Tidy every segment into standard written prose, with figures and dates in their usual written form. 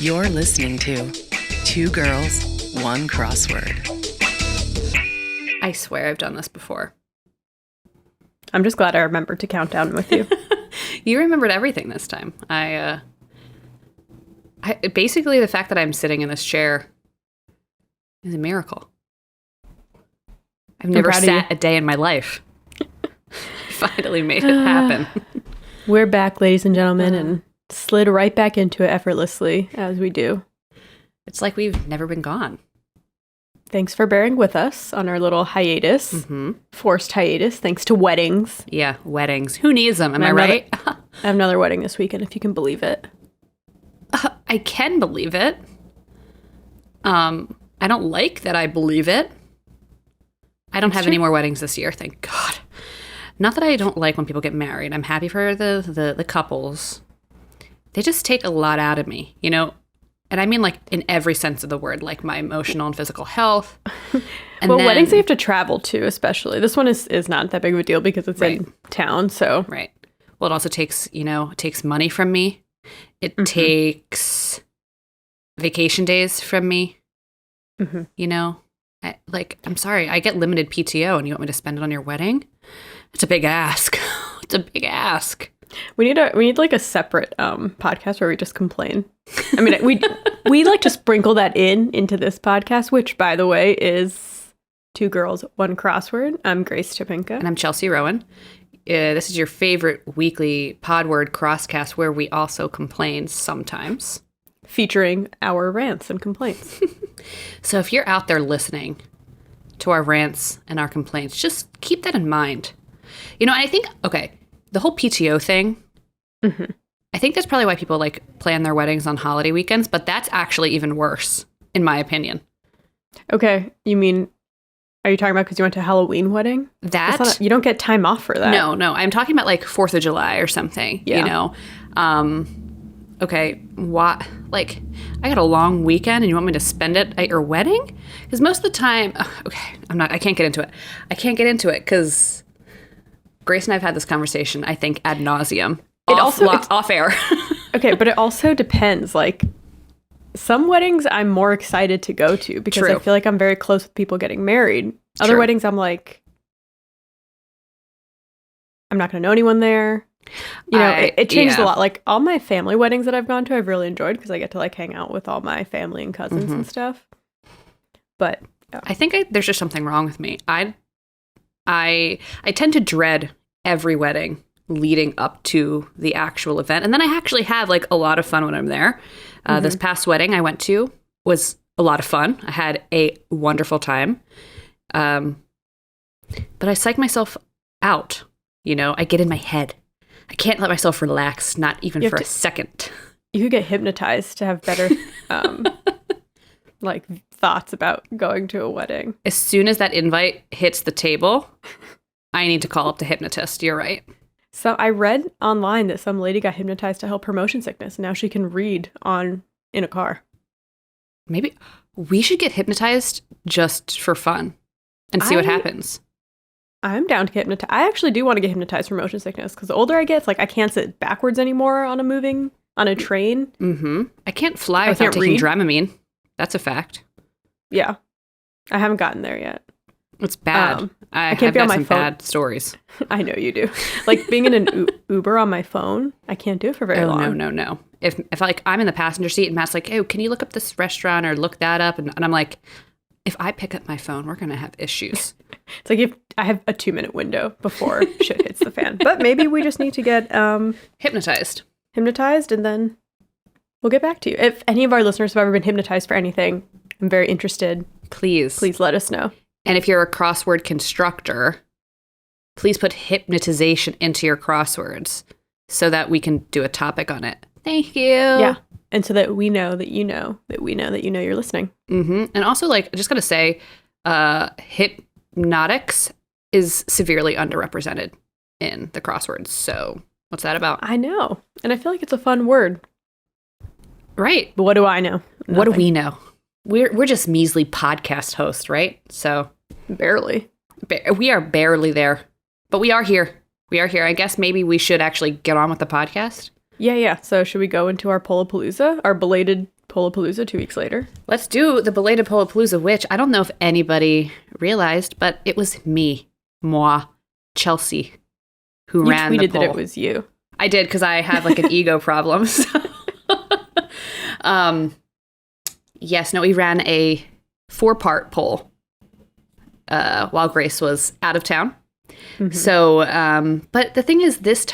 You're listening to Two Girls, One Crossword. I swear I've done this before. I'm just glad I remembered to count down with you. You remembered everything this time. I basically, the fact that I'm sitting in this chair is a miracle. I've never sat a day in my life. Finally made it happen. We're back, ladies and gentlemen, and slid right back into it effortlessly, as we do. It's like we've never been gone. Thanks for bearing with us on our little hiatus. Mm-hmm. Forced hiatus, thanks to weddings. Yeah, weddings. Who needs them? Am I right? I have another wedding this weekend, if you can believe it. I can believe it. I don't like that I believe it. I don't have any more weddings this year, thank God. Not that I don't like when people get married. I'm happy for the couples. They just take a lot out of me, you know? And I mean, like, in every sense of the word, like my emotional and physical health. And well, weddings you have to travel to, especially. This one is not that big of a deal because it's in town, so. Right. Well, it also takes, it takes money from me. It takes vacation days from me. Mm-hmm. I'm sorry, I get limited PTO and you want me to spend it on your wedding? It's a big ask. It's a big ask. We need like a separate podcast where we just complain. I mean, we like to sprinkle that into this podcast, which, by the way, is Two Girls, One Crossword. I'm Grace Chapinka. And I'm Chelsea Rowan. This is your favorite weekly Podword crosscast where we also complain sometimes. Featuring our rants and complaints. So if you're out there listening to our rants and our complaints, just keep that in mind. I think, the whole PTO thing, I think that's probably why people plan their weddings on holiday weekends, but that's actually even worse, in my opinion. Okay, are you talking about because you went to a Halloween wedding? You don't get time off for that. No, I'm talking about 4th of July or something, Okay, what? I got a long weekend and you want me to spend it at your wedding? Because most of the time, I can't get into it. I can't get into it because Grace and I have had this conversation, I think, ad nauseum. Off air. Okay, but it also depends. Some weddings I'm more excited to go to because I feel like I'm very close with people getting married. Other weddings I'm like, I'm not going to know anyone there. It changes a lot. All my family weddings that I've gone to, I've really enjoyed because I get to hang out with all my family and cousins and stuff. But I think there's just something wrong with me. I tend to dread every wedding leading up to the actual event, and then I actually have a lot of fun when I'm there. This past wedding I went to was a lot of fun. I had a wonderful time, but I psych myself out. I get in my head. I can't let myself relax, not even for a second. You could get hypnotized to have better thoughts about going to a wedding. As soon as that invite hits the table, I need to call up the hypnotist. You're right. So I read online that some lady got hypnotized to help her motion sickness. And now she can read in a car. Maybe we should get hypnotized just for fun and see what happens. I'm down to get hypnotized. I actually do want to get hypnotized for motion sickness because the older I get, it's I can't sit backwards anymore on a train. Mm-hmm. I can't fly without taking Dramamine. That's a fact. Yeah. I haven't gotten there yet. It's bad. I can't be on my phone. Bad stories. I know you do. Being in an Uber on my phone, I can't do it for very long. No. If I'm in the passenger seat and Matt's like, "Oh, can you look up this restaurant or look that up?" And I'm like, if I pick up my phone, we're going to have issues. It's if I have a 2-minute window before shit hits the fan. But maybe we just need to get hypnotized, and then we'll get back to you. If any of our listeners have ever been hypnotized for anything, I'm very interested. Please let us know. And if you're a crossword constructor, please put hypnotization into your crosswords so that we can do a topic on it. Thank you. Yeah. And so that we know that you know that we know that you know you're listening. Mm-hmm. And also, I just got to say, hypnotics is severely underrepresented in the crosswords. So what's that about? I know. And I feel like it's a fun word. Right. But what do I know? Nothing. What do we know? We're just measly podcast hosts, right? So barely. We are barely there. But we are here. I guess maybe we should actually get on with the podcast. Yeah. So should we go into our Polapalooza, our belated Polapalooza 2 weeks later. Let's do the belated Polapalooza, which I don't know if anybody realized, but it was moi, Chelsea, who ran the You tweeted poll. that it was you. I did, because I have like an ego problem. So. Yes, no, we ran a 4-part poll while Grace was out of town. Mm-hmm. So, but the thing is, this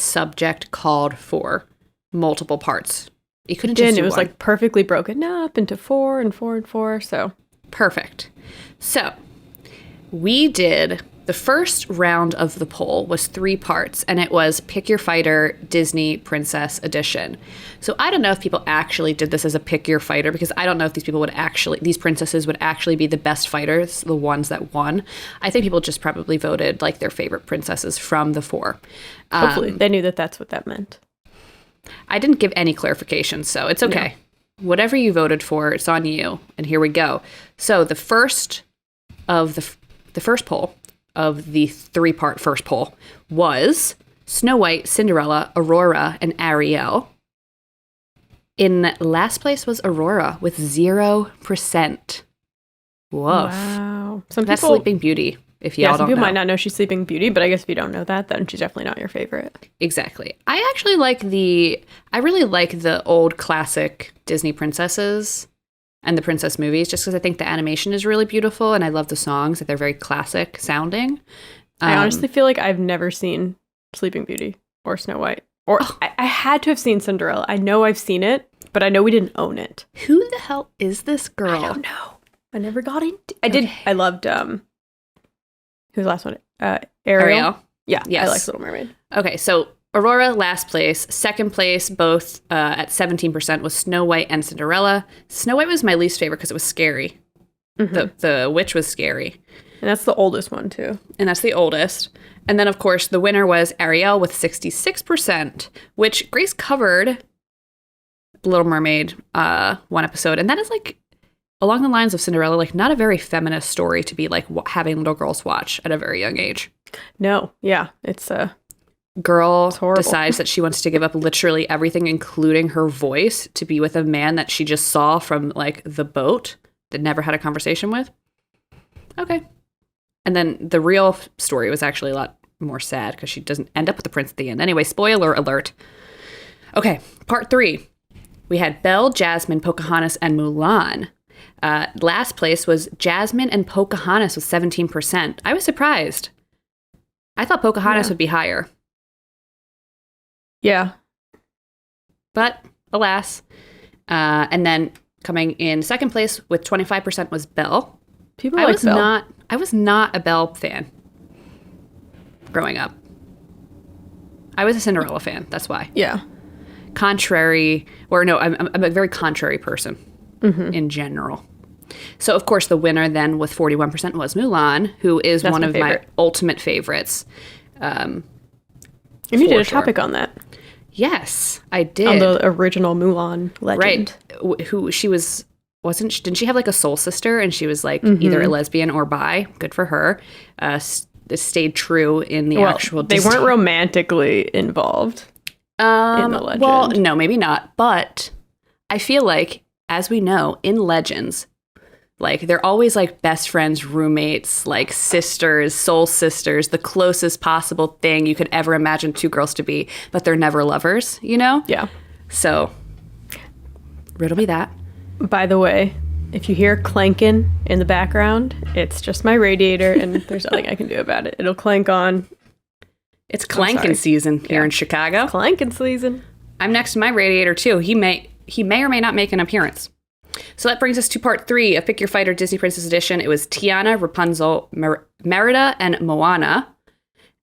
subject called for multiple parts. You couldn't just do it was one. like perfectly broken up into 4 and 4 and 4. So perfect. So we did the first round of the poll was 3 parts, and it was Pick Your Fighter Disney Princess Edition. So I don't know if people actually did this as a Pick Your Fighter, because I don't know if these princesses would actually be the best fighters, the ones that won. I think people just probably voted like their favorite princesses from the 4. Hopefully they knew that that's what that meant. I didn't give any clarification, so it's okay. No. Whatever you voted for, it's on you. And here we go. So the first of the first poll of the 3-part first poll was Snow White, Cinderella, Aurora, and Ariel. In last place was Aurora with 0%. Woof. Wow. That's Sleeping Beauty. If y'all don't know. Some people might not know she's Sleeping Beauty, but I guess if you don't know that, then she's definitely not your favorite. Exactly. I actually really like the old classic Disney princesses and the princess movies, just because I think the animation is really beautiful and I love the songs, that they're very classic sounding. I honestly feel like I've never seen Sleeping Beauty or Snow White. Or I had to have seen Cinderella. I know I've seen it, but I know we didn't own it. Who the hell is this girl? I don't know. I never got into it. Okay. I loved who's the last one? Ariel. Yeah, yes. I like Little Mermaid. Okay, so Aurora, last place. Second place, both at 17%, was Snow White and Cinderella. Snow White was my least favorite because it was scary. Mm-hmm. The witch was scary. And that's the oldest one, too. And that's the oldest. And then, of course, the winner was Ariel with 66%, which Grace covered Little Mermaid one episode. And that is like, along the lines of Cinderella, like not a very feminist story to be like having little girls watch at a very young age. No, yeah, it's girl decides that she wants to give up literally everything, including her voice, to be with a man that she just saw from like the boat that never had a conversation with. Okay. And then the real story was actually a lot more sad because she doesn't end up with the prince at the end. Anyway, spoiler alert. Okay, part 3. We had Belle, Jasmine, Pocahontas, and Mulan. Last place was Jasmine and Pocahontas with 17%. I was surprised. I thought Pocahontas would be higher. Yeah. But alas. And then coming in second place with 25% was Belle. I was not a Belle fan growing up. I was a Cinderella fan. That's why. Yeah. I'm a very contrary person in general. So, of course, the winner then with 41% was Mulan, who is one of my ultimate favorites. And you did a topic on that. Yes, I did. On the original Mulan legend. Right. Who she was... didn't she have like a soul sister, and she was like either a lesbian or bi? Good for her. Stayed true in the actual Disney. They weren't romantically involved in the legend. Well, no, maybe not. But I feel like, as we know, in legends, like they're always like best friends, roommates, like sisters, soul sisters, the closest possible thing you could ever imagine 2 girls to be, but they're never lovers, you know? Yeah. So, riddle me that. By the way, if you hear clanking in the background, it's just my radiator, and there's nothing I can do about it. It'll clank on. It's clanking season here in Chicago. It's clanking season. I'm next to my radiator too. He may or may not make an appearance. So that brings us to part 3 of Pick Your Fighter Disney Princess Edition. It was Tiana, Rapunzel, Merida, and Moana.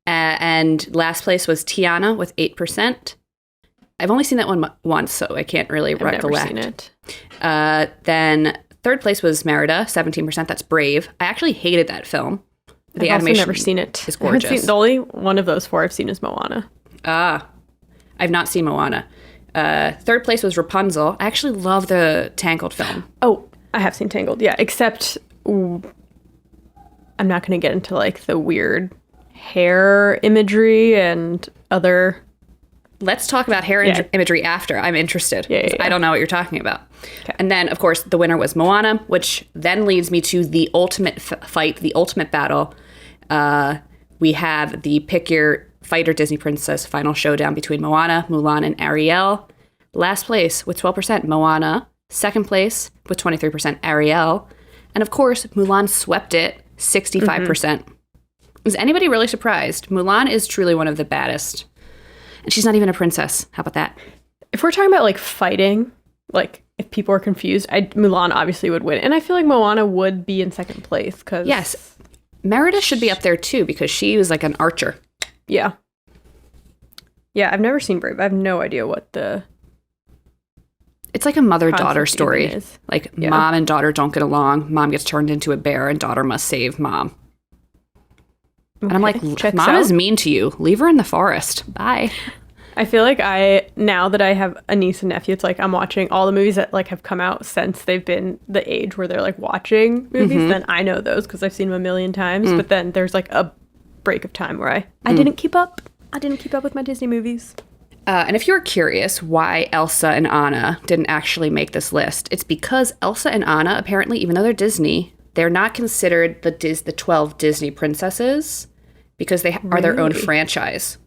And last place was Tiana with 8%. I've only seen that one once, so I can't really recollect. I've never seen it. Then third place was Merida, 17%. That's Brave. I actually hated that film. The I've animation also never seen it. Is gorgeous. The only one of those 4 I've seen is Moana. I've not seen Moana. Third place was Rapunzel. I actually love the Tangled film. Oh, I have seen Tangled, yeah. Except I'm not going to get into like the weird hair imagery and other let's talk about hair imagery after. I'm interested. Yeah. I don't know what you're talking about. Okay. And then, of course, the winner was Moana, which then leads me to the ultimate fight, the ultimate battle. We have the pick your fighter Disney princess final showdown between Moana, Mulan, and Ariel. Last place with 12%, Moana. Second place with 23%, Ariel. And of course, Mulan swept it, 65%. Is anybody really surprised? Mulan is truly one of the baddest. And she's not even a princess. How about that? If we're talking about like fighting, like if people are confused, Mulan obviously would win. And I feel like Moana would be in second place because... Yes. Merida should be up there too because she was like an archer. Yeah. Yeah, I've never seen Brave. I have no idea what the... It's like a mother-daughter story. Is. Like mom and daughter don't get along. Mom gets turned into a bear and daughter must save mom. And I'm like, Mom is mean to you. Leave her in the forest. Bye. I feel like now that I have a niece and nephew, it's like I'm watching all the movies that like have come out since they've been the age where they're like watching movies. Then I know those because I've seen them a million times. But then there's like a break of time where I didn't keep up. I didn't keep up with my Disney movies. And if you're curious why Elsa and Anna didn't actually make this list, it's because Elsa and Anna, apparently, even though they're Disney, they're not considered the 12 Disney princesses because they are their own franchise.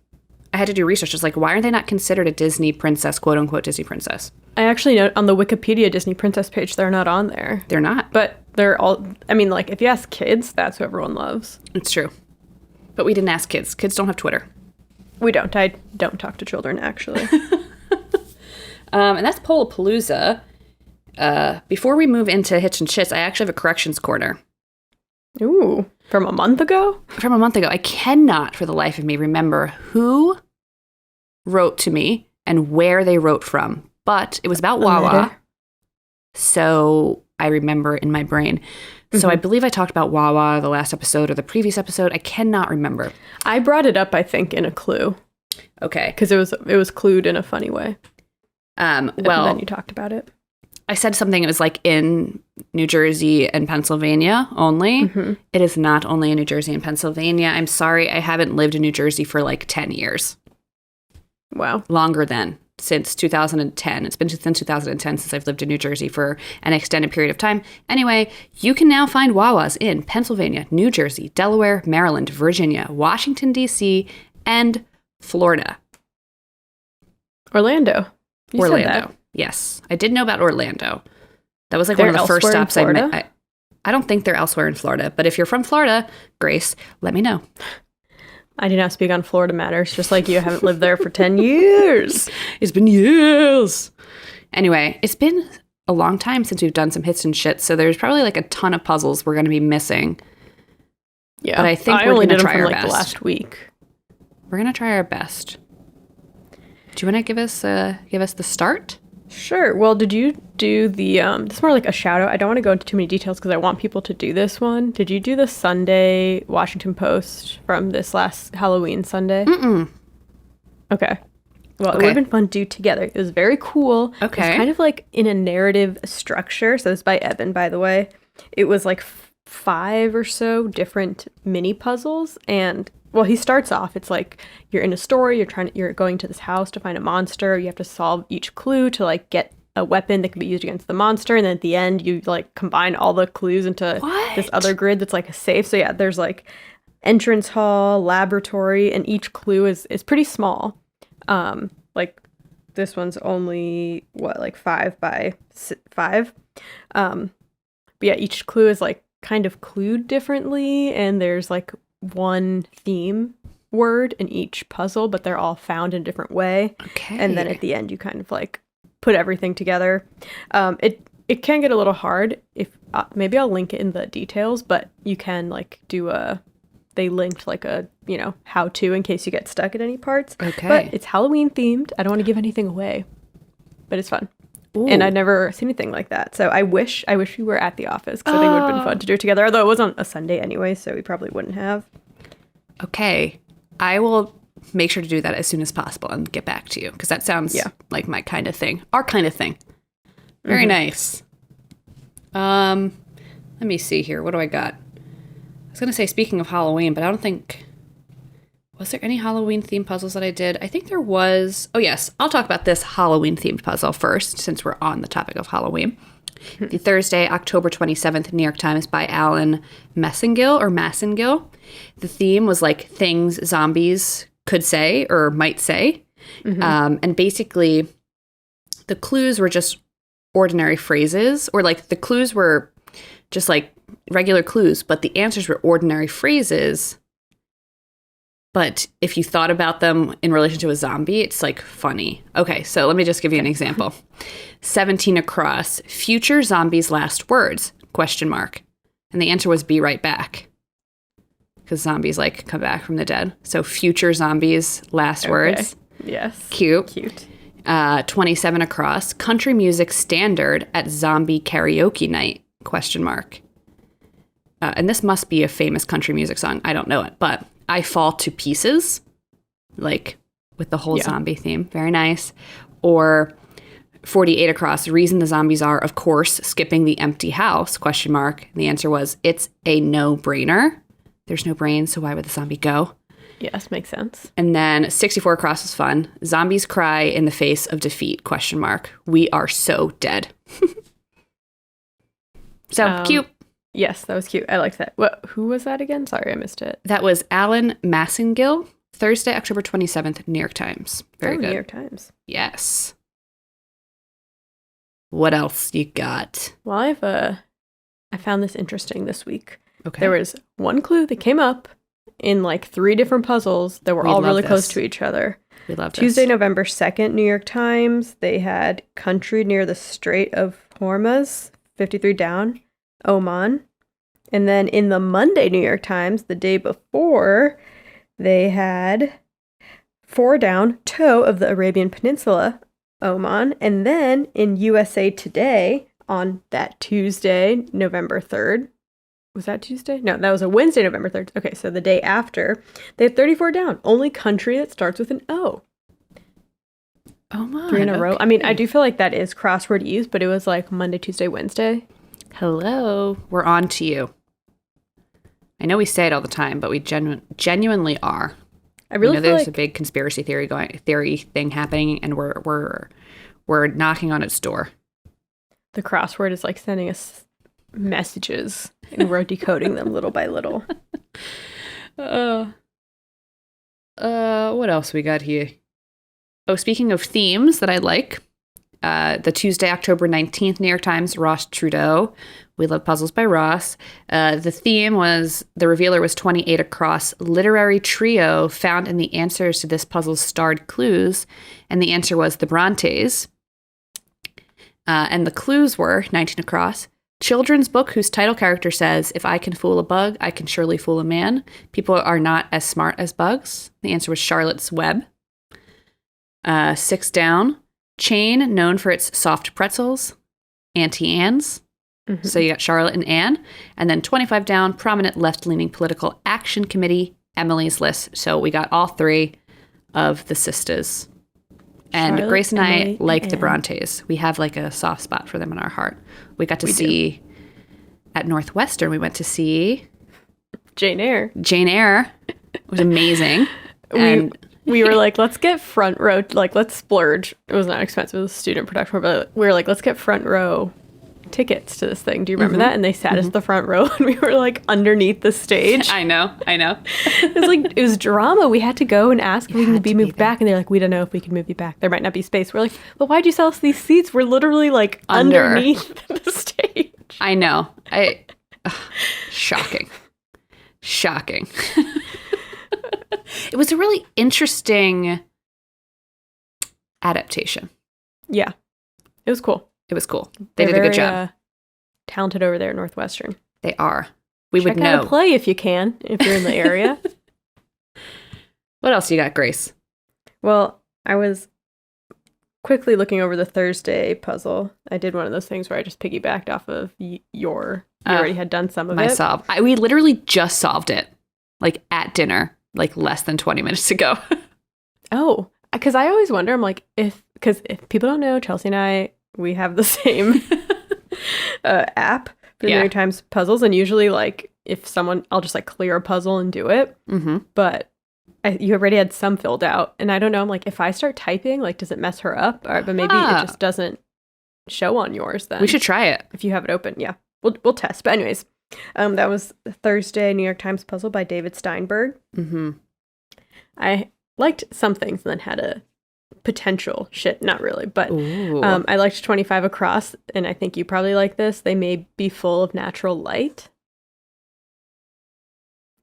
I had to do research. It's like, why are they not considered a Disney princess, quote unquote Disney princess? I actually know on the Wikipedia Disney princess page, they're not on there. They're not. But they're all, I mean, like, if you ask kids, that's who everyone loves. It's true. But we didn't ask kids. Kids don't have Twitter. We don't. I don't talk to children, actually. And that's Pollapalooza. Before we move into Hitch and Chits, I actually have a corrections corner. Ooh, from a month ago? From a month ago. I cannot, for the life of me, remember who wrote to me and where they wrote from. But it was about Wawa. So I remember in my brain. So I believe I talked about Wawa the last episode or the previous episode. I cannot remember. I brought it up, I think, in a clue. Okay. Because it was clued in a funny way. Well, and then you talked about it. I said something, it was like in New Jersey and Pennsylvania only. It is not only in New Jersey and Pennsylvania. I'm sorry, I haven't lived in New Jersey for like 10 years. Wow. Longer than, since 2010. It's been since 2010 since I've lived in New Jersey for an extended period of time. Anyway, you can now find Wawas in Pennsylvania, New Jersey, Delaware, Maryland, Virginia, Washington, D.C., and Florida. Orlando. You said that. Yes, I did know about Orlando. That was like They're one of the first stops I Florida? met. I don't think they're elsewhere in Florida, but if you're from Florida, Grace, let me know. I do not speak on Florida matters, just like you haven't lived there for 10 years. It's been years. Anyway, it's been a long time since we've done some hits and shit, so there's probably like a ton of puzzles we're going to be missing. Yeah, but I think I we're only going to did them try from our like best. the last week. We're going to try our best. Do you want to give us the start? Sure. Well, did you do the, this is more like a shout out. I don't want to go into too many details because I want people to do this one. Did you do the Sunday Washington Post from this last Halloween Sunday? Mm-mm. Okay. Well, it would have been fun to do together. It was very cool. Okay. It's kind of like in a narrative structure. So this is by Evan, by the way. It was like 5 or so different mini puzzles. And well, he starts off, it's like you're in a story, you're going to this house to find a monster. You have to solve each clue to like get a weapon that can be used against the monster. And then at the end, you like combine all the clues into this other grid that's like a safe. So yeah, there's like entrance hall, laboratory, and each clue is pretty small. Like this one's only like 5 by 5. But yeah, each clue is like kind of clued differently, and there's like one theme word in each puzzle, but they're all found in a different way. Okay. And then at the end, you kind of like put everything together. It can get a little hard. If maybe I'll link it in the details, but you can like they linked like a how to in case you get stuck at any parts. Okay. But it's Halloween themed. I don't want to give anything away, but it's fun. Ooh. And I'd never seen anything like that. So I wish we were at the office because I think it would have been fun to do it together. Although it was on a Sunday anyway, so we probably wouldn't have. Okay. I will make sure to do that as soon as possible and get back to you because that sounds like my kind of thing. Our kind of thing. Very nice. Let me see here. What do I got? I was going to say speaking of Halloween, but I don't think... Was there any Halloween themed puzzles that I did? I think there was. Oh, yes. I'll talk about this Halloween themed puzzle first, since we're on the topic of Halloween. The Thursday, October 27th, New York Times by Alan Massengill. The theme was like things zombies could say or might say. And basically, the clues were just ordinary phrases, or like the clues were just like regular clues, but the answers were ordinary phrases. But if you thought about them in relation to a zombie, it's like funny. Okay, so let me just give you an example. 17 across, future zombies' last words, ? And the answer was be right back. Because zombies like come back from the dead. So future zombies' last words. Yes. Cute. 27 across, country music standard at zombie karaoke night, ? And this must be a famous country music song. I don't know it, but I fall to pieces, like with the whole zombie theme. Very nice. Or 48 across, the reason the zombies are, of course, skipping the empty house, ? And the answer was, it's a no-brainer. There's no brain, so why would the zombie go? Yes, makes sense. And then 64 across is fun. Zombies cry in the face of defeat, ? We are so dead. So cute. Yes, that was cute. I liked that. Who was that again? Sorry, I missed it. That was Alan Massengill, Thursday, October 27th, New York Times. Very good. New York Times. Yes. What else you got? Well, I found this interesting this week. Okay. There was one clue that came up in like 3 different puzzles that were all really close to each other. We love this. Tuesday, November 2nd, New York Times. They had country near the Strait of Hormuz, 53 down. Oman. And then in the Monday New York Times, the day before, they had 4 down, toe of the Arabian Peninsula, Oman. And then in USA Today, on that Tuesday, November 3rd, was that Tuesday? No, that was a Wednesday, November 3rd. Okay, so the day after, they had 34 down. Only country that starts with an O. Oh my. 3 in a row. I mean, I do feel like that is crossword use, but it was like Monday, Tuesday, Wednesday. Hello, we're on to you. I know we say it all the time, but we genuinely are. I really feel there's like a big conspiracy theory thing happening, and we're knocking on its door. The crossword is like sending us messages, and we're decoding them little by little. What else we got here? Oh, speaking of themes that I like. The Tuesday, October 19th, New York Times, Ross Trudeau. We love puzzles by Ross. The theme was, the revealer was 28 across, literary trio found in the answers to this puzzle's starred clues. And the answer was the Brontes. And the clues were 19 across. Children's book whose title character says, if I can fool a bug, I can surely fool a man. People are not as smart as bugs. The answer was Charlotte's Web. 6 down. Chain, known for its soft pretzels, Auntie Anne's. Mm-hmm. So you got Charlotte and Anne. And then 25 down, prominent left-leaning political action committee, Emily's List. So we got all 3 of the sisters. And Charlotte, Grace and Emily, I like and the Anne. Brontes. We have like a soft spot for them in our heart. We got to see at Northwestern. We went to see Jane Eyre. It was amazing. We were like, let's get front row, like, let's splurge. It was not expensive, it was a student production, but we were like, let's get front row tickets to this thing. Do you remember that? And they sat us the front row, and we were like underneath the stage. I know. It was like, it was drama. We had to go and ask if we could be moved back, and they're like, we don't know if we can move you back. There might not be space. We're like, well, why'd you sell us these seats? We're literally like underneath the stage. I know. Shocking. It was a really interesting adaptation. Yeah. It was cool. They did a good job. Talented over there at Northwestern. They are. We Check would out know. a play if you can, if you're in the area. What else you got, Grace? Well, I was quickly looking over the Thursday puzzle. I did one of those things where I just piggybacked off of you already had done some of it. Solve. We literally just solved it, like at dinner, like less than 20 minutes ago. Oh, because I always wonder, I'm like, if people don't know, Chelsea and I, we have the same app for the New York Times puzzles. And usually, like, if someone, I'll just like clear a puzzle and do it. Mm-hmm. But you already had some filled out, and I don't know. I'm like, if I start typing, like, does it mess her up? Or, but maybe it just doesn't show on yours. Then we should try it if you have it open. Yeah, we'll test. But anyways, that was Thursday New York Times puzzle by David Steinberg. Mm-hmm. I liked some things and then had a potential shit. Not really, but I liked 25 across, and I think you probably like this. They may be full of natural light.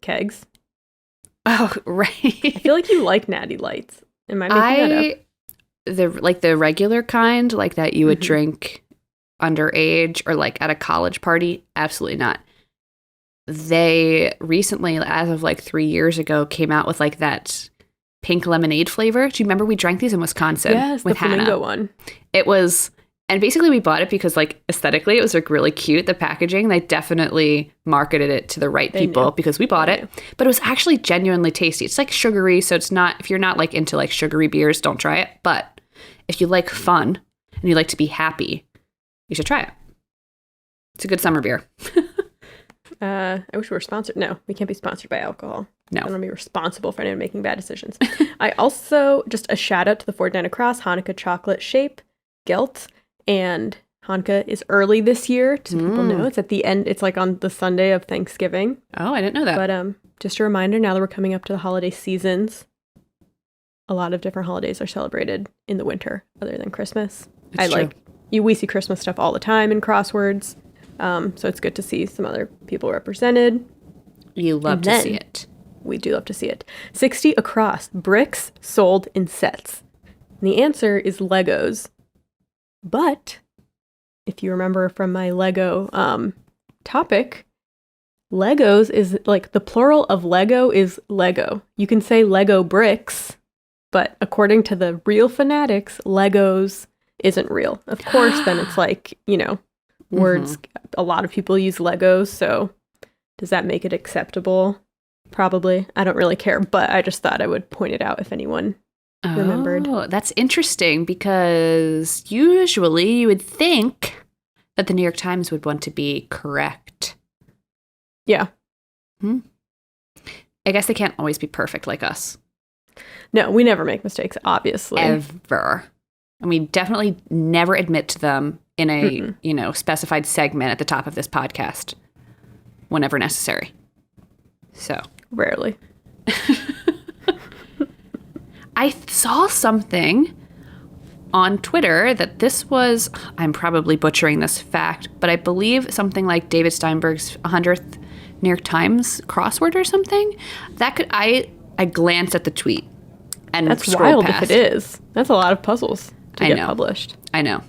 Kegs. Oh, right. I feel like you like natty lights. Am I making that up? The regular kind, like that you would drink underage or like at a college party? Absolutely not. They recently, as of like 3 years ago, came out with like that pink lemonade flavor. Do you remember we drank these in Wisconsin? Yes, with the flamingo Hannah. one. It was, and basically we bought it because like aesthetically it was like really cute. The packaging, they definitely marketed it to the right people because we bought it. But it was actually genuinely tasty. It's like sugary, so it's not, if you're not like into like sugary beers, don't try it. But if you like fun and you like to be happy, you should try it. It's a good summer beer. I wish we were sponsored. No, we can't be sponsored by alcohol. No. I don't want to be responsible for anyone making bad decisions. I also, just a shout out to the 49 across, Hanukkah chocolate shape, Gelt, and Hanukkah is early this year, so people know. It's at the end, it's like on the Sunday of Thanksgiving. Oh, I didn't know that. But just a reminder, now that we're coming up to the holiday seasons, a lot of different holidays are celebrated in the winter other than Christmas. It's true. We see Christmas stuff all the time in Crosswords. So it's good to see some other people represented. You love to see it. We do love to see it. 60 across, bricks sold in sets. And the answer is Legos. But if you remember from my Lego topic, Legos is like the plural of Lego is Lego. You can say Lego bricks, but according to the real fanatics, Legos isn't real. Of course, then it's like, words. A lot of people use Legos, so does that make it acceptable? Probably. I don't really care, but I just thought I would point it out if anyone remembered. Oh, that's interesting because usually you would think that the New York Times would want to be correct. Yeah. I guess they can't always be perfect like us. No, we never make mistakes, obviously. Ever. And we definitely never admit to them in a specified segment at the top of this podcast whenever necessary. So rarely. I saw something on Twitter that this was, I'm probably butchering this fact, but I believe something like David Steinberg's 100th New York Times crossword or something. That could, I glanced at the tweet and that's scrolled wild past. if it is. That's a lot of puzzles to get published. I know.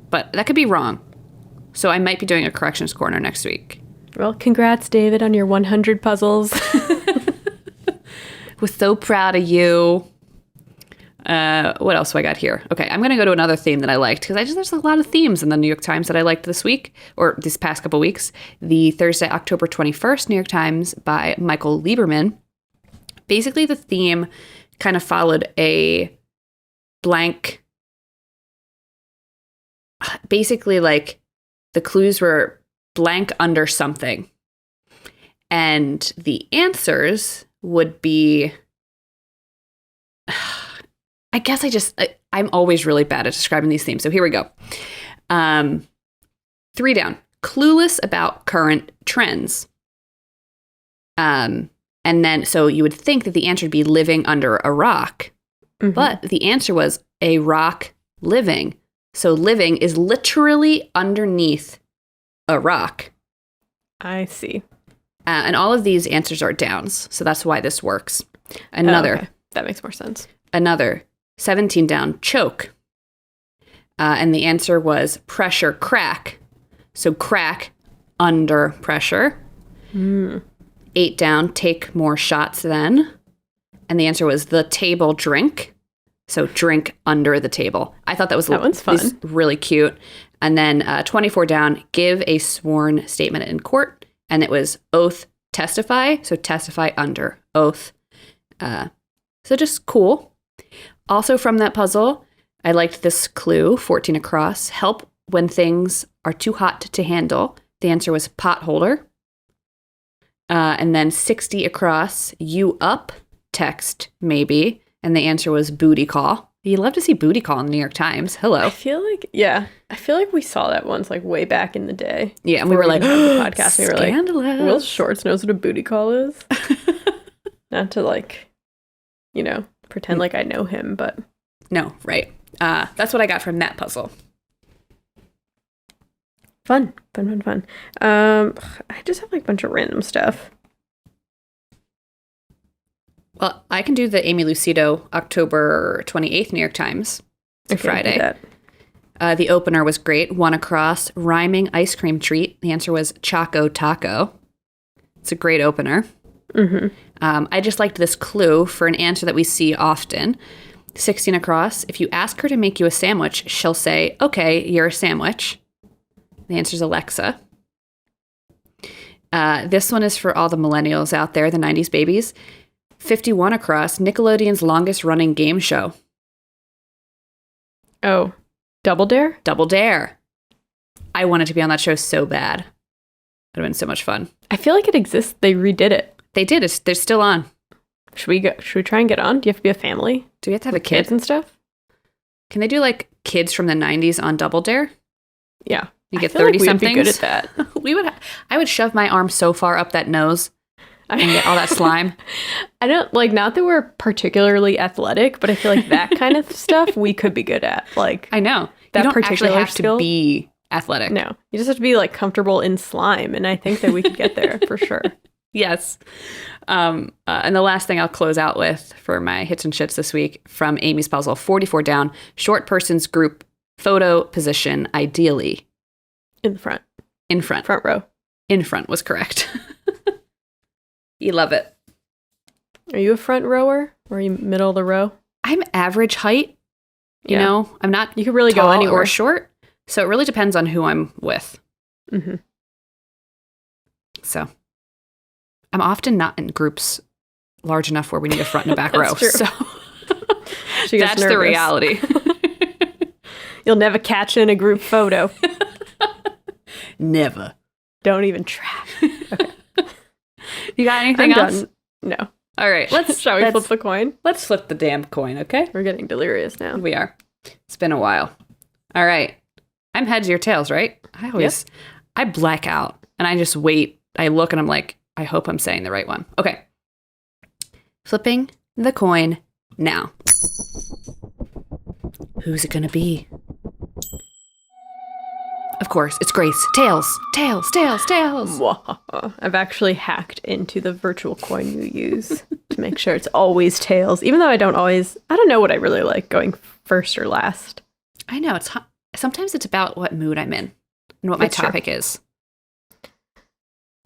But that could be wrong. So I might be doing a corrections corner next week. Well, congrats, David, on your 100 puzzles. Was so proud of you. What else do I got here? Okay, I'm going to go to another theme that I liked because there's a lot of themes in the New York Times that I liked this week or these past couple weeks. The Thursday, October 21st New York Times by Michael Lieberman. Basically, the theme kind of followed a blank. Basically, like the clues were blank under something. And the answers would be, I guess I'm always really bad at describing these themes. So here we go. 3 down. Clueless about current trends. And then, so you would think that the answer would be living under a rock. But the answer was a rock living. So living is literally underneath a rock. I see. And all of these answers are downs. So that's why this works. Another. Okay. That makes more sense. Another. 17 down. Choke. And the answer was pressure crack. So crack under pressure. 8 down. Take more shots then. And the answer was the table drink. So drink under the table. I thought that one's fun. Really cute. And then 24 down, give a sworn statement in court. And it was oath testify. So testify under oath. So just cool. Also from that puzzle, I liked this clue, 14 across. Help when things are too hot to handle. The answer was pot holder. And then 60 across, you up, text, maybe. And the answer was booty call. You love to see booty call in the New York Times. Hello. I feel like we saw that once, like, way back in the day. Yeah, and we were like, the podcast. We were like, scandalous. Will Shorts knows what a booty call is. Not to, like, pretend like I know him, but no, right. That's what I got from that puzzle. Fun. I just have like a bunch of random stuff. Well, I can do the Amy Lucido October 28th New York Times. It's Friday. The opener was great. One across, rhyming ice cream treat. The answer was Choco Taco. It's a great opener. Mm-hmm. I just liked this clue for an answer that we see often. 16 across, if you ask her to make you a sandwich, she'll say, okay, you're a sandwich. The answer is Alexa. This one is for all the millennials out there, the 90s babies. 51 across, Nickelodeon's longest running game show. Oh, Double Dare? Double Dare. I wanted to be on that show so bad. It would have been so much fun. I feel like it exists. They redid it. They did. They're still on. Should we try and get on? Do you have to be a family? Do we have to have a kid? Kids and stuff? Can they do like kids from the 90s on Double Dare? Yeah. You get 30-somethings? We'd be good at that. I would shove my arm so far up that nose and get all that slime. I don't, like, not that we're particularly athletic, but I feel like that kind of stuff we could be good at. Like, I know. That you don't particular actually have skill? to be athletic. No. You just have to be, like, comfortable in slime, and I think that we could get there for sure. Yes. And the last thing I'll close out with for my hits and shits this week from Amy's puzzle, 44 down, short person's group photo position, ideally. In the front. In front. Front row. In front was correct. You love it. Are you a front rower? Or are you middle of the row? I'm average height. You know, I'm not you could really tall go anywhere. or short. So it really depends on who I'm with. Mm-hmm. So I'm often not in groups large enough where we need a front and a back row. True. So that's the reality. You'll never catch in a group photo. Never. Don't even try. Okay. You got anything I'm else? done. No. All right. Shall we flip the coin? Let's flip the damn coin, okay? We're getting delirious now. We are. It's been a while. All right. I'm heads, your tails, right? I black out and I just wait. I look and I'm like, I hope I'm saying the right one. Okay. Flipping the coin now. Who's it going to be? Of course, it's Grace. Tails, tails, tails, tails. I've actually hacked into the virtual coin you use to make sure it's always tails, even though I don't know what I really like, going first or last. I know. Sometimes it's about what mood I'm in and what my topic is.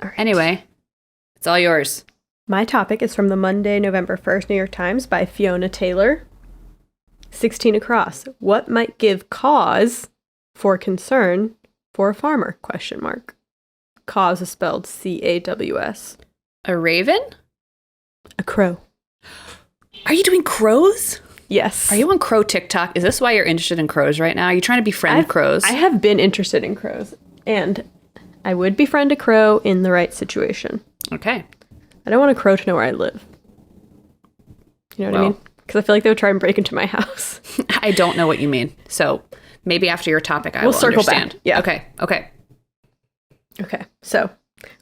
All right. Anyway, it's all yours. My topic is from the Monday, November 1st New York Times by Fiona Taylor. 16 across. What might give cause for concern for a farmer? ? Cause is spelled C-A-W-S. A raven? A crow. Are you doing crows? Yes. Are you on crow TikTok? Is this why you're interested in crows right now? Are you trying to befriend crows? I have been interested in crows, and I would befriend a crow in the right situation. Okay. I don't want a crow to know where I live. You know what I mean? Because I feel like they would try and break into my house. I don't know what you mean. So maybe after your topic, I will circle understand. back. Yeah. Okay. So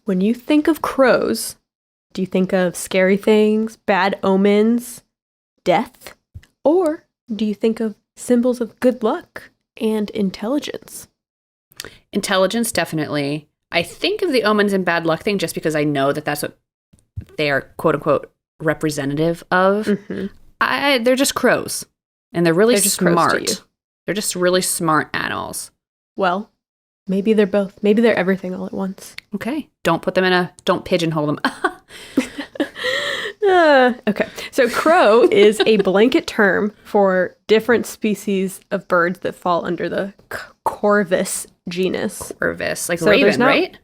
when you think of crows, do you think of scary things, bad omens, death? Or do you think of symbols of good luck and intelligence? Intelligence, definitely. I think of the omens and bad luck thing just because I know that that's what they are, quote unquote, representative of. Mm-hmm. They're just crows. And they're really smart. They're just really smart animals. Well, maybe they're both. Maybe they're everything all at once. Okay. Don't pigeonhole them. Okay. So crow is a blanket term for different species of birds that fall under the corvus genus. Corvus, like so raven, right?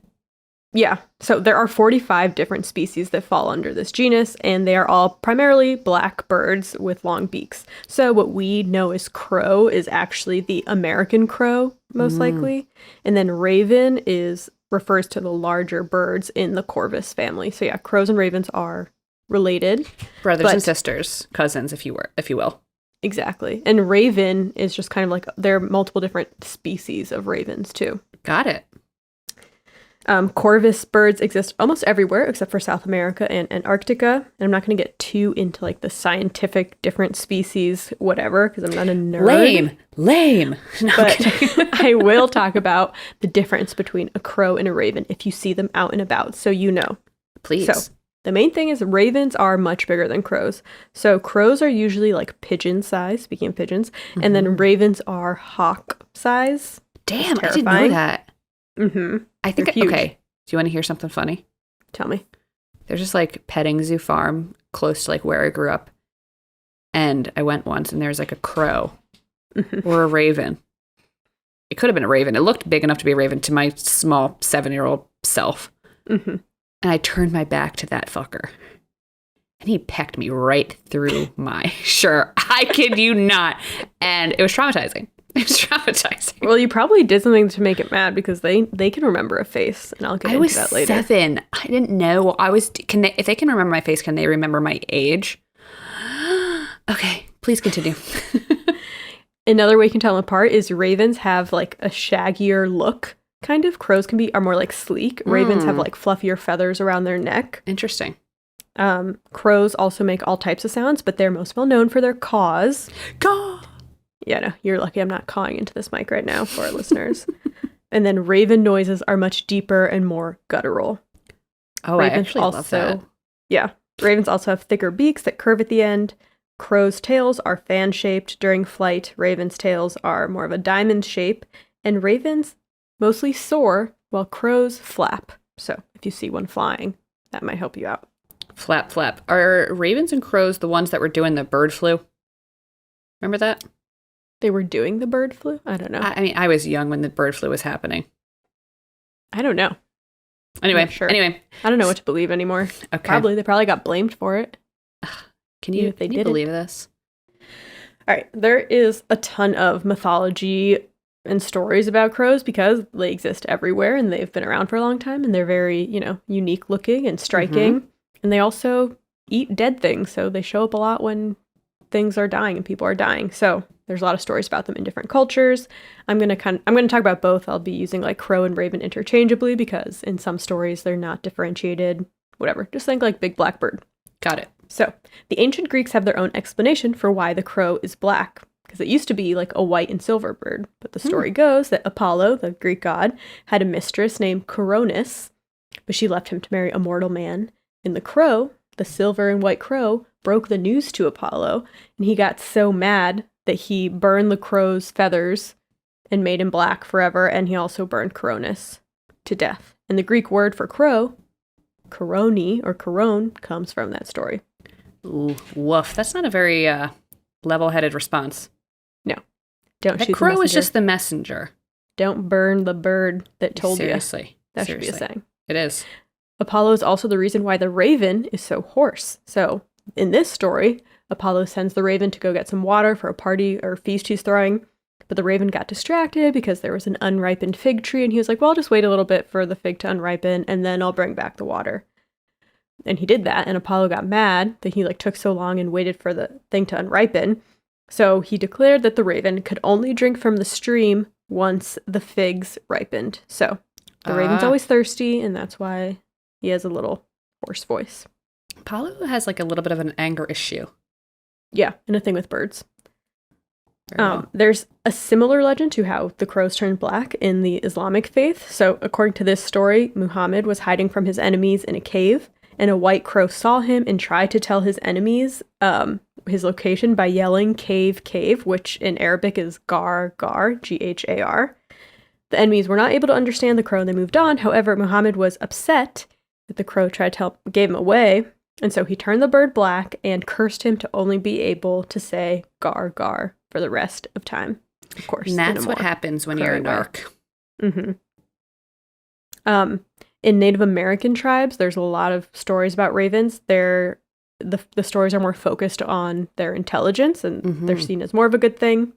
Yeah. So there are 45 different species that fall under this genus, and they are all primarily black birds with long beaks. So what we know as crow is actually the American crow, most likely. And then raven refers to the larger birds in the corvus family. So yeah, crows and ravens are related. Brothers and sisters, cousins, if you will. Exactly. And raven is just kind of like, there are multiple different species of ravens too. Got it. Corvus birds exist almost everywhere except for South America and Antarctica. And I'm not going to get too into like the scientific different species, whatever, because I'm not a nerd. Lame. No, but I will talk about the difference between a crow and a raven if you see them out and about, so you know. Please. So the main thing is ravens are much bigger than crows. So crows are usually like pigeon size, speaking of pigeons, and then ravens are hawk size. Damn, I didn't know that. Mm-hmm. I think, okay, do you want to hear something funny? Tell me. There's this like petting zoo farm close to like where I grew up. And I went once and there's like a crow or a raven. It could have been a raven. It looked big enough to be a raven to my small 7-year-old self. And I turned my back to that fucker. And he pecked me right through my shirt. I kid you not. And it was traumatizing. It was traumatizing. Well, you probably did something to make it mad because they can remember a face, and I'll get into that later. I was 7. I didn't know. If they can remember my face, can they remember my age? Okay, please continue. Another way you can tell them apart is ravens have like a shaggier look. Kind of. Crows are more like sleek. Ravens have like fluffier feathers around their neck. Interesting. Crows also make all types of sounds, but they're most well known for their caws. Caw. Yeah, no, you're lucky I'm not cawing into this mic right now for our listeners. And then raven noises are much deeper and more guttural. Oh, ravens I actually love that. Yeah. Ravens also have thicker beaks that curve at the end. Crows' tails are fan-shaped during flight. Ravens' tails are more of a diamond shape. And ravens mostly soar while crows flap. So if you see one flying, that might help you out. Flap, flap. Are ravens and crows the ones that were doing the bird flu? Remember that? They were doing the bird flu? I don't know. I mean, I was young when the bird flu was happening. I don't know. Anyway, I don't know what to believe anymore. Okay. They probably got blamed for it. Can you believe this? All right. There is a ton of mythology and stories about crows because they exist everywhere and they've been around for a long time and they're very, unique looking and striking. And they also eat dead things. So they show up a lot when things are dying and people are dying. So there's a lot of stories about them in different cultures. I'm going to talk about both. I'll be using like crow and raven interchangeably because in some stories they're not differentiated. Whatever. Just think like big black bird. Got it. So the ancient Greeks have their own explanation for why the crow is black because it used to be like a white and silver bird. But the story goes that Apollo, the Greek god, had a mistress named Coronis, but she left him to marry a mortal man. And the crow, the silver and white crow, broke the news to Apollo, and he got so mad that he burned the crow's feathers and made him black forever, and he also burned Coronis to death. And the Greek word for crow, koroni or koron, comes from that story. Ooh, woof. That's not a very level-headed response. No. Don't shoot the crow messenger. is just the messenger. Don't burn the bird that told you. Seriously. That should be a saying. It is. Apollo is also the reason why the raven is so hoarse. So in this story, Apollo sends the raven to go get some water for a party or feast he's throwing, but the raven got distracted because there was an unripened fig tree, and he was like, well, I'll just wait a little bit for the fig to unripen, and then I'll bring back the water. And he did that, and Apollo got mad that he took so long and waited for the thing to unripen. So he declared that the raven could only drink from the stream once the figs ripened. So the raven's always thirsty, and that's why he has a little hoarse voice. Apollo has a little bit of an anger issue. Yeah, and a thing with birds. There's a similar legend to how the crows turned black in the Islamic faith. So according to this story, Muhammad was hiding from his enemies in a cave, and a white crow saw him and tried to tell his enemies his location by yelling cave, cave, which in Arabic is gar, gar, G-H-A-R. The enemies were not able to understand the crow and they moved on. However, Muhammad was upset that the crow tried to help, gave him away. And so he turned the bird black and cursed him to only be able to say gar, gar for the rest of time. Of course. And that's what happens when you're a narc. Mm-hmm. In Native American tribes, there's a lot of stories about ravens. The stories are more focused on their intelligence, and they're seen as more of a good thing.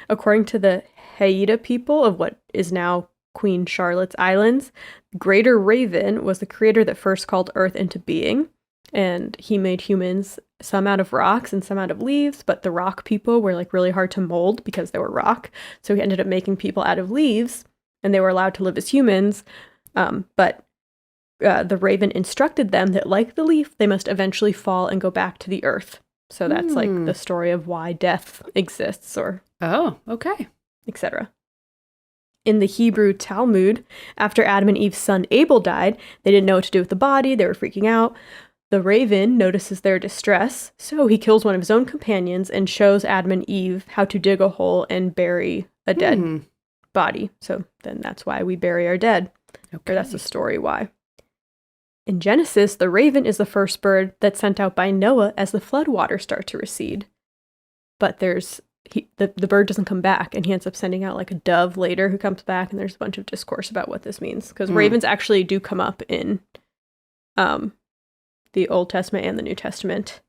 According to the Haida people of what is now Queen Charlotte's Islands, Greater Raven was the creator that first called Earth into being. And he made humans, some out of rocks and some out of leaves, but the rock people were like really hard to mold because they were rock. So he ended up making people out of leaves, and they were allowed to live as humans. But the raven instructed them that, like the leaf, they must eventually fall and go back to the earth. So that's like the story of why death exists, or okay, etc. In the Hebrew Talmud, after Adam and Eve's son Abel died, they didn't know what to do with the body. They were freaking out. The raven notices their distress, so he kills one of his own companions and shows Adam and Eve how to dig a hole and bury a dead body. So then that's why we bury our dead. Okay. Or that's the story why. In Genesis, the raven is the first bird that's sent out by Noah as the floodwaters start to recede. But the bird doesn't come back, and he ends up sending out like a dove later who comes back, and there's a bunch of discourse about what this means. Because ravens actually do come up in the Old Testament and the New Testament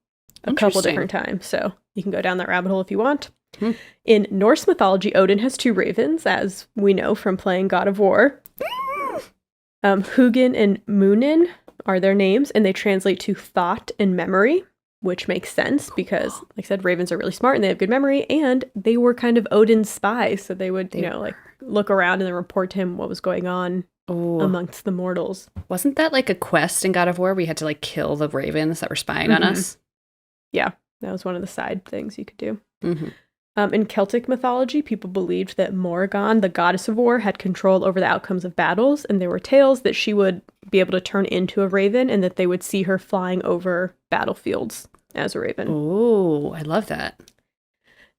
a couple different times. So you can go down that rabbit hole if you want. In Norse mythology, Odin has 2 ravens, as we know from playing God of War. Hugin and Munin are their names, and they translate to thought and memory, which makes sense because, like I said, ravens are really smart and they have good memory, and they were kind of Odin's spies, so they would, like look around and then report to him what was going on amongst the mortals. Wasn't that like a quest in God of War? We had to like kill the ravens that were spying on us. Yeah, that was one of the side things you could do. In Celtic mythology, people believed that Morrigan, the goddess of war, had control over the outcomes of battles, and there were tales that she would be able to turn into a raven and that they would see her flying over battlefields as a raven. Oh, I love that.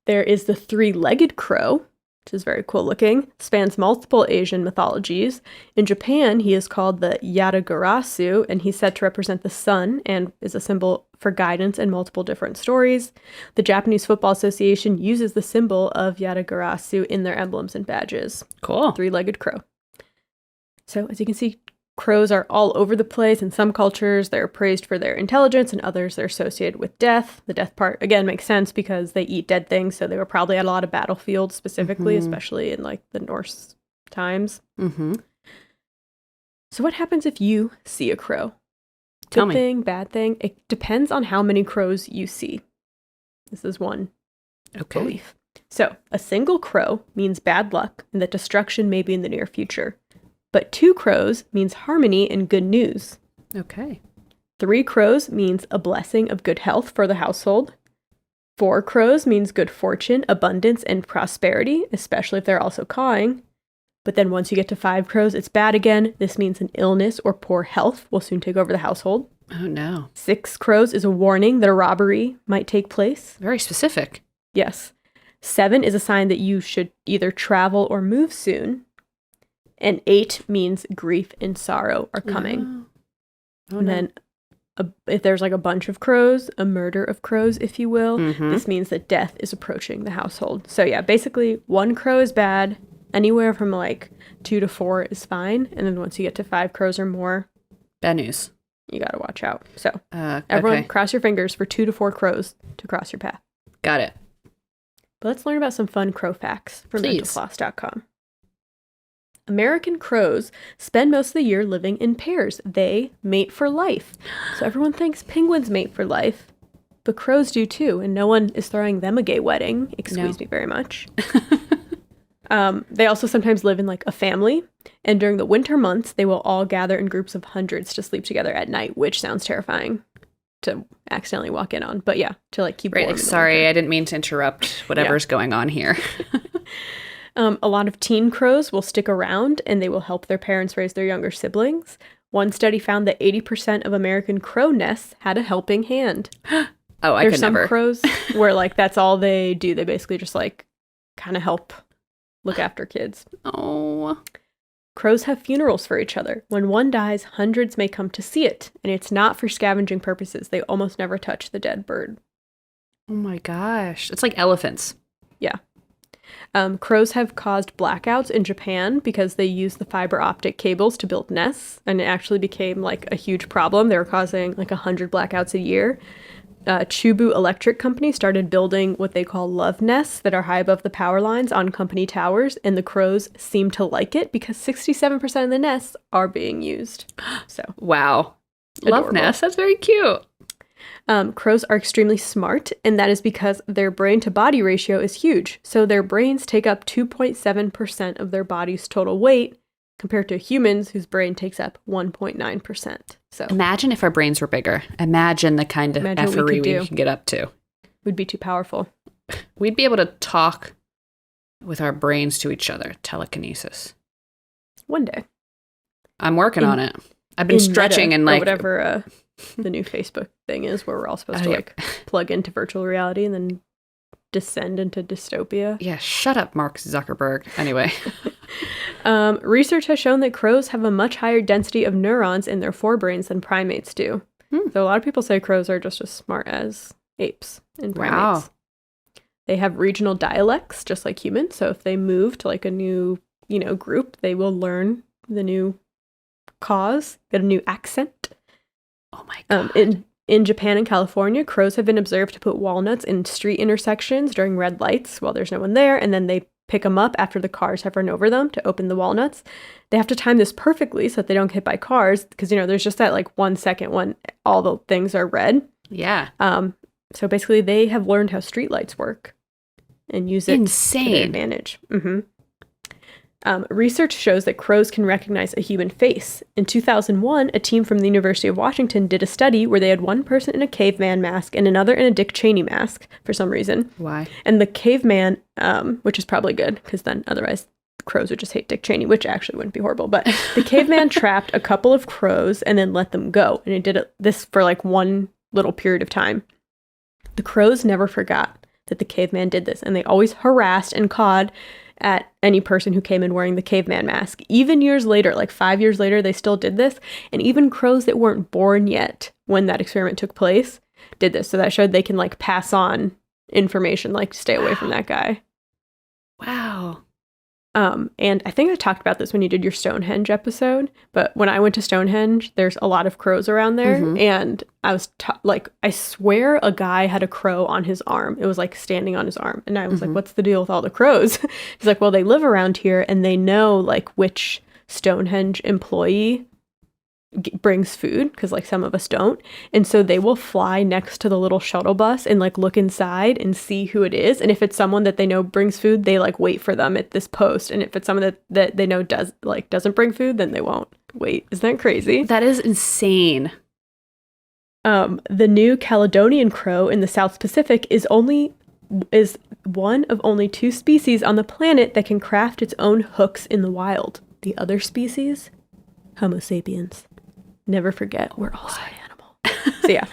There is the 3-legged crow, which is very cool looking, spans multiple Asian mythologies. In Japan, he is called the Yatagarasu, and he's said to represent the sun and is a symbol for guidance in multiple different stories. The Japanese Football Association uses the symbol of Yatagarasu in their emblems and badges. Cool. 3-legged crow. So as you can see, crows are all over the place. In some cultures, they're praised for their intelligence, and others they're associated with death. The death part, again, makes sense because they eat dead things, so they were probably at a lot of battlefields specifically, especially in like the Norse times. So what happens if you see a crow? Good thing, bad thing? It depends on how many crows you see. This is one belief. So a single crow means bad luck and that destruction may be in the near future. But 2 crows means harmony and good news. Okay. 3 crows means a blessing of good health for the household. 4 crows means good fortune, abundance, and prosperity, especially if they're also cawing. But then once you get to 5 crows, it's bad again. This means an illness or poor health will soon take over the household. Oh, no. 6 crows is a warning that a robbery might take place. Very specific. Yes. 7 is a sign that you should either travel or move soon. And 8 means grief and sorrow are coming. And then if there's like a bunch of crows, a murder of crows, if you will, this means that death is approaching the household. So yeah, basically 1 crow is bad. Anywhere from like 2 to 4 is fine. And then once you get to 5 crows or more, bad news. You got to watch out. So everyone cross your fingers for 2 to 4 crows to cross your path. Got it. But let's learn about some fun crow facts from mentalfloss.com. American crows spend most of the year living in pairs. They mate for life. So everyone thinks penguins mate for life, but crows do too, and no one is throwing them a gay wedding. Excuse me very much. They also sometimes live in like a family, and during the winter months, they will all gather in groups of hundreds to sleep together at night, which sounds terrifying to accidentally walk in on. But yeah, to like keep warm. Like, sorry, I didn't mean to interrupt whatever's going on here. A lot of teen crows will stick around and they will help their parents raise their younger siblings. One study found that 80% of American crow nests had a helping hand. There's some crows where like that's all they do. They basically just like kind of help look after kids. Oh. Crows have funerals for each other. When one dies, hundreds may come to see it, and it's not for scavenging purposes. They almost never touch the dead bird. Oh my gosh. It's like elephants. Yeah. Crows have caused blackouts in Japan because they use the fiber optic cables to build nests, and it actually became like a huge problem. They were causing like 100 blackouts a year. Chubu Electric Company started building what they call love nests that are high above the power lines on company towers, and the crows seem to like it because 67% of the nests are being used. So wow. Love Adorable. Ness. That's very cute. Crows are extremely smart, and that is because their brain-to-body ratio is huge. So their brains take up 2.7% of their body's total weight, compared to humans whose brain takes up 1.9%. So Imagine if our brains were bigger. Imagine the kind of Imagine what we effery could do. we could get up to. we'd be too powerful. We'd be able to talk with our brains to each other. Telekinesis. One day. I'm working on it. I've been stretching Meta, and or like whatever the new Facebook thing is, where we're all supposed to like plug into virtual reality and then descend into dystopia. Yeah, shut up, Mark Zuckerberg. Anyway. Research has shown that crows have a much higher density of neurons in their forebrains than primates do. So a lot of people say crows are just as smart as apes and primates. Wow. They have regional dialects just like humans. So if they move to like a new, group, they will learn the new cause, get a new accent. Oh my God. In Japan and California, crows have been observed to put walnuts in street intersections during red lights while there's no one there, and then they pick them up after the cars have run over them to open the walnuts. They have to time this perfectly so that they don't get hit by cars, because there's just that like 1 second when all the things are red. Yeah. So basically, they have learned how streetlights work and use it to their advantage. Research shows that crows can recognize a human face. In 2001, a team from the University of Washington did a study where they had one person in a caveman mask and another in a Dick Cheney mask for some reason. Why? And the caveman, which is probably good, because then otherwise crows would just hate Dick Cheney, which actually wouldn't be horrible. But the caveman trapped a couple of crows and then let them go. And it did this for like one little period of time. The crows never forgot that the caveman did this, and they always harassed and cawed at any person who came in wearing the caveman mask. Even years later, like 5 years later, they still did this. And even crows that weren't born yet when that experiment took place did this. So that showed they can like pass on information, like stay away from that guy. Wow. And I think I talked about this when you did your Stonehenge episode, but when I went to Stonehenge, there's a lot of crows around there. And I was I swear a guy had a crow on his arm. It was like standing on his arm. And I was like, what's the deal with all the crows? He's like, well, they live around here and they know like which Stonehenge employee brings food, because like some of us don't, and so they will fly next to the little shuttle bus and like look inside and see who it is, and if it's someone that they know brings food, they like wait for them at this post, and if it's someone that they know doesn't bring food, then they won't wait. Isn't that crazy? That is insane. The New Caledonian crow in the South Pacific is one of only 2 species on the planet that can craft its own hooks in the wild. The other species, Homo sapiens. Never forget, we're also an animal. So yeah,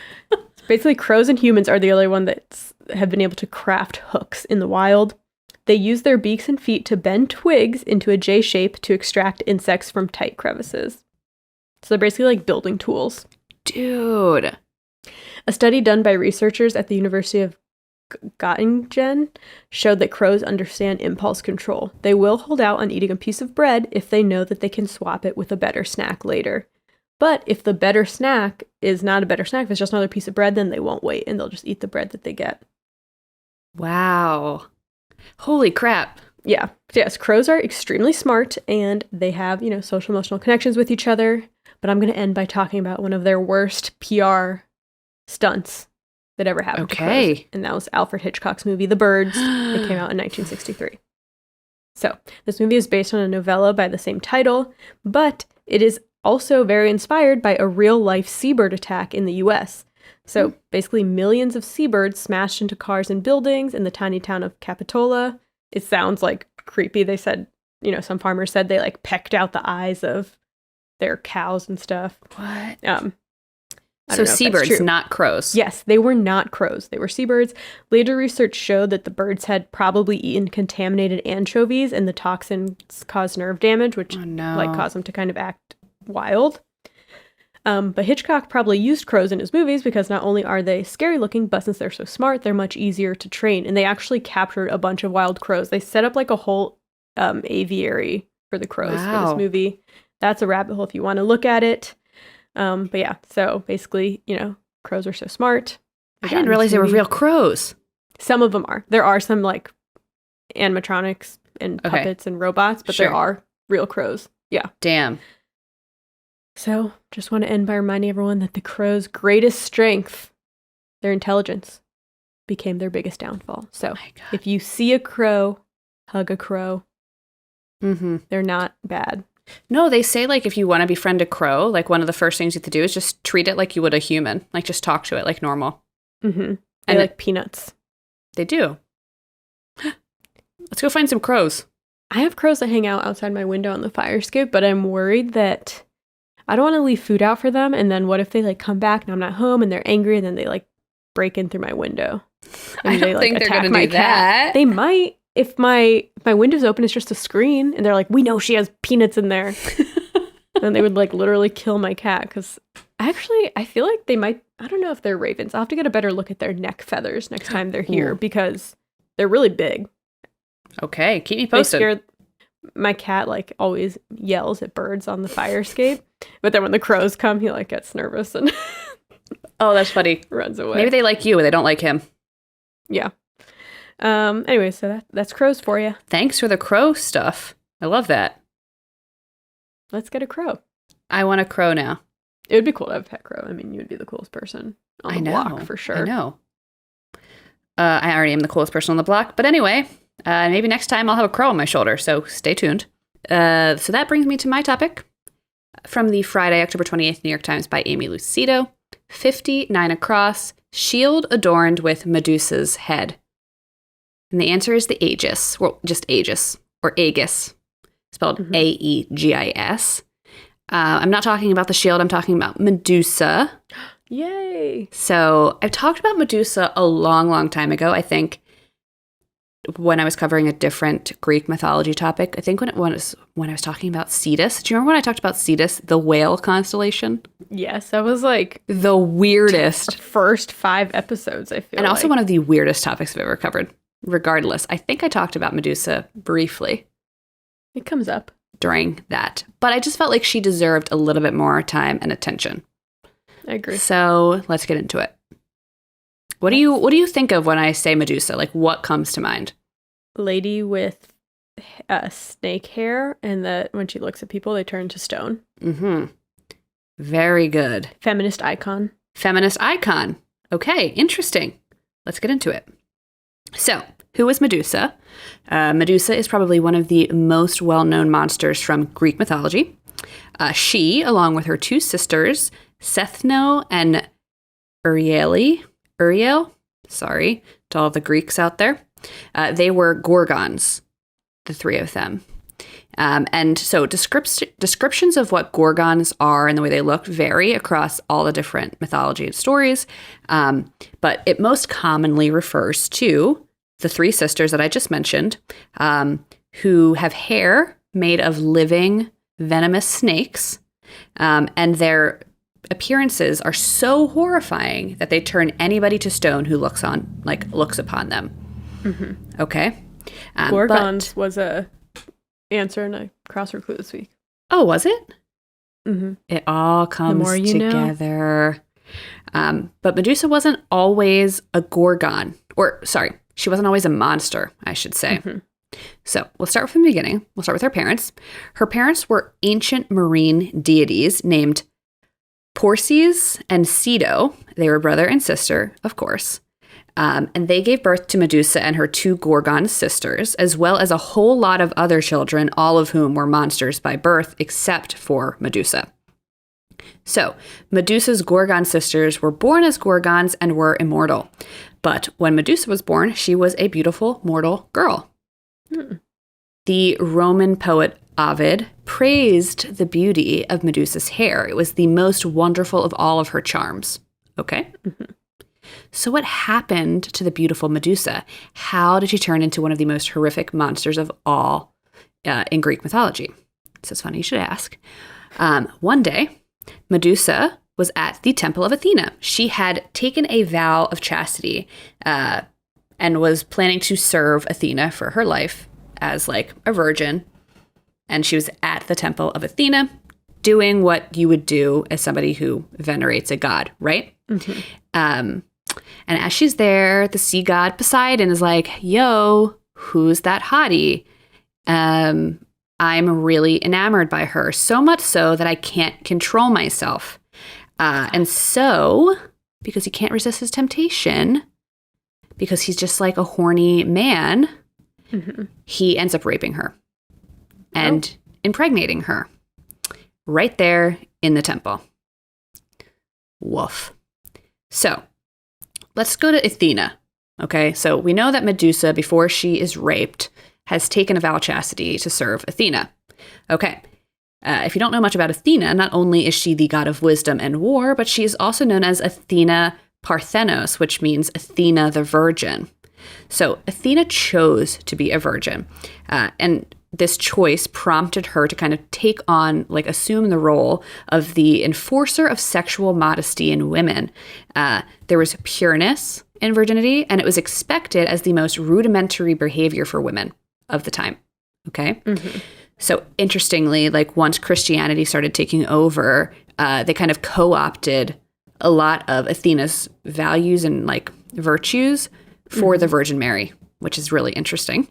basically crows and humans are the only one that have been able to craft hooks in the wild. They use their beaks and feet to bend twigs into a J shape to extract insects from tight crevices. So they're basically like building tools. Dude. A study done by researchers at the University of Göttingen showed that crows understand impulse control. They will hold out on eating a piece of bread if they know that they can swap it with a better snack later. But if the better snack is not a better snack, if it's just another piece of bread, then they won't wait and they'll just eat the bread that they get. Wow. Holy crap. Yeah. So yes, crows are extremely smart and they have, social emotional connections with each other. But I'm going to end by talking about one of their worst PR stunts that ever happened to crows. And that was Alfred Hitchcock's movie, The Birds. It came out in 1963. So this movie is based on a novella by the same title, but it is also very inspired by a real-life seabird attack in the U.S. So basically millions of seabirds smashed into cars and buildings in the tiny town of Capitola. It sounds like creepy. They said, some farmers said they like pecked out the eyes of their cows and stuff. What? So seabirds, not crows. Yes, they were not crows. They were seabirds. Later research showed that the birds had probably eaten contaminated anchovies, and the toxins caused nerve damage, which caused them to kind of act wild. But Hitchcock probably used crows in his movies because not only are they scary looking, but since they're so smart, they're much easier to train. And they actually captured a bunch of wild crows. They set up like a whole aviary for the crows for this movie. That's a rabbit hole if you want to look at it. But yeah, so basically, crows are so smart. I didn't realize they were real crows. Some of them are. There are some like animatronics and puppets and robots, but there are real crows. Yeah. Damn. So, just want to end by reminding everyone that the crow's greatest strength, their intelligence, became their biggest downfall. So, if you see a crow, hug a crow. Mm-hmm. They're not bad. No, they say, like, if you want to befriend a crow, like, one of the first things you have to do is just treat it like you would a human. Like, just talk to it like normal. Mm-hmm. They like peanuts. They do. Let's go find some crows. I have crows that hang out outside my window on the fire escape, but I'm worried that I don't want to leave food out for them. And then what if they like come back and I'm not home and they're angry and then they like break in through my window? And I don't think they're going to do that. They might. If my window's open, it's just a screen and they're like, we know she has peanuts in there. Then they would like literally kill my cat because actually I feel like they might. I don't know if they're ravens. I'll have to get a better look at their neck feathers next time they're here because they're really big. Okay, keep me posted. My cat like always yells at birds on the fire escape, but then when the crows come, he like gets nervous and oh, that's funny. Runs away. Maybe they like you and they don't like him. Yeah. Anyway, so that's crows for you. Thanks for the crow stuff. I love that. Let's get a crow. I want a crow now. It would be cool to have a pet crow. I mean, you would be the coolest person on the block for sure. I know. I already am the coolest person on the block. But anyway, maybe next time I'll have a crow on my shoulder. So stay tuned. So that brings me to my topic from the Friday, October 28th New York Times by Amy Lucido. 59 across, shield adorned with Medusa's head. And the answer is the Aegis. Well, just Aegis or Aegis, spelled Aegis. I'm not talking about the shield. I'm talking about Medusa. Yay. So I've talked about Medusa a long, long time ago. I think when I was covering a different Greek mythology topic. I think when I was talking about Cetus. Do you remember when I talked about Cetus, the whale constellation? Yes, that was like the weirdest. First 5 episodes, I feel And also one of the weirdest topics I've ever covered. Regardless, I think I talked about Medusa briefly. It comes up. During that. But I just felt like she deserved a little bit more time and attention. I agree. So let's get into it. What do you think of when I say Medusa? Like, what comes to mind? Lady with snake hair, and that when she looks at people, they turn to stone. Mm-hmm. Very good. Feminist icon. Feminist icon. Okay, interesting. Let's get into it. So, who is Medusa? Medusa is probably one of the most well-known monsters from Greek mythology. She, along with her 2 sisters, Sethno and Ariel, sorry to all the Greeks out there, they were Gorgons, the 3 of them. And so descriptions of what Gorgons are and the way they look vary across all the different mythology and stories, but it most commonly refers to the 3 sisters that I just mentioned, who have hair made of living venomous snakes, and their appearances are so horrifying that they turn anybody to stone who looks upon them. Mm-hmm. Okay. Gorgons was a answer in a crossword clue this week. Oh, was it? Mm-hmm. It all comes together. But Medusa wasn't always a Gorgon, she wasn't always a monster, I should say. Mm-hmm. So we'll start from the beginning. We'll start with her parents. Her parents were ancient marine deities named Perseus and Ceto. They were brother and sister, of course. And they gave birth to Medusa and her 2 Gorgon sisters, as well as a whole lot of other children, all of whom were monsters by birth, except for Medusa. So, Medusa's Gorgon sisters were born as Gorgons and were immortal. But when Medusa was born, she was a beautiful mortal girl. The Roman poet Ovid praised the beauty of Medusa's hair. It was the most wonderful of all of her charms. Okay? Mm-hmm. So what happened to the beautiful Medusa? How did she turn into one of the most horrific monsters of all in Greek mythology? So it's funny you should ask. One day, Medusa was at the temple of Athena. She had taken a vow of chastity and was planning to serve Athena for her life as like a virgin. And she was at the temple of Athena doing what you would do as somebody who venerates a god, right? Mm-hmm. And as she's there, the sea god Poseidon is like, yo, who's that hottie? I'm really enamored by her, so much so that I can't control myself. And so, because he can't resist his temptation, because he's just like a horny man, he ends up raping her and impregnating her right there in the temple. Woof. So, let's go to Athena. Okay, so we know that Medusa, before she is raped, has taken a vow of chastity to serve Athena. Okay, if you don't know much about Athena, not only is she the god of wisdom and war, but she is also known as Athena Parthenos, which means Athena the Virgin. So Athena chose to be a virgin, and this choice prompted her to kind of take on, like, assume the role of the enforcer of sexual modesty in women. There was pureness in virginity, and it was expected as the most rudimentary behavior for women of the time. Okay? So interestingly, like, once Christianity started taking over, they kind of co-opted a lot of Athena's values and, like, virtues for the Virgin Mary, which is really interesting,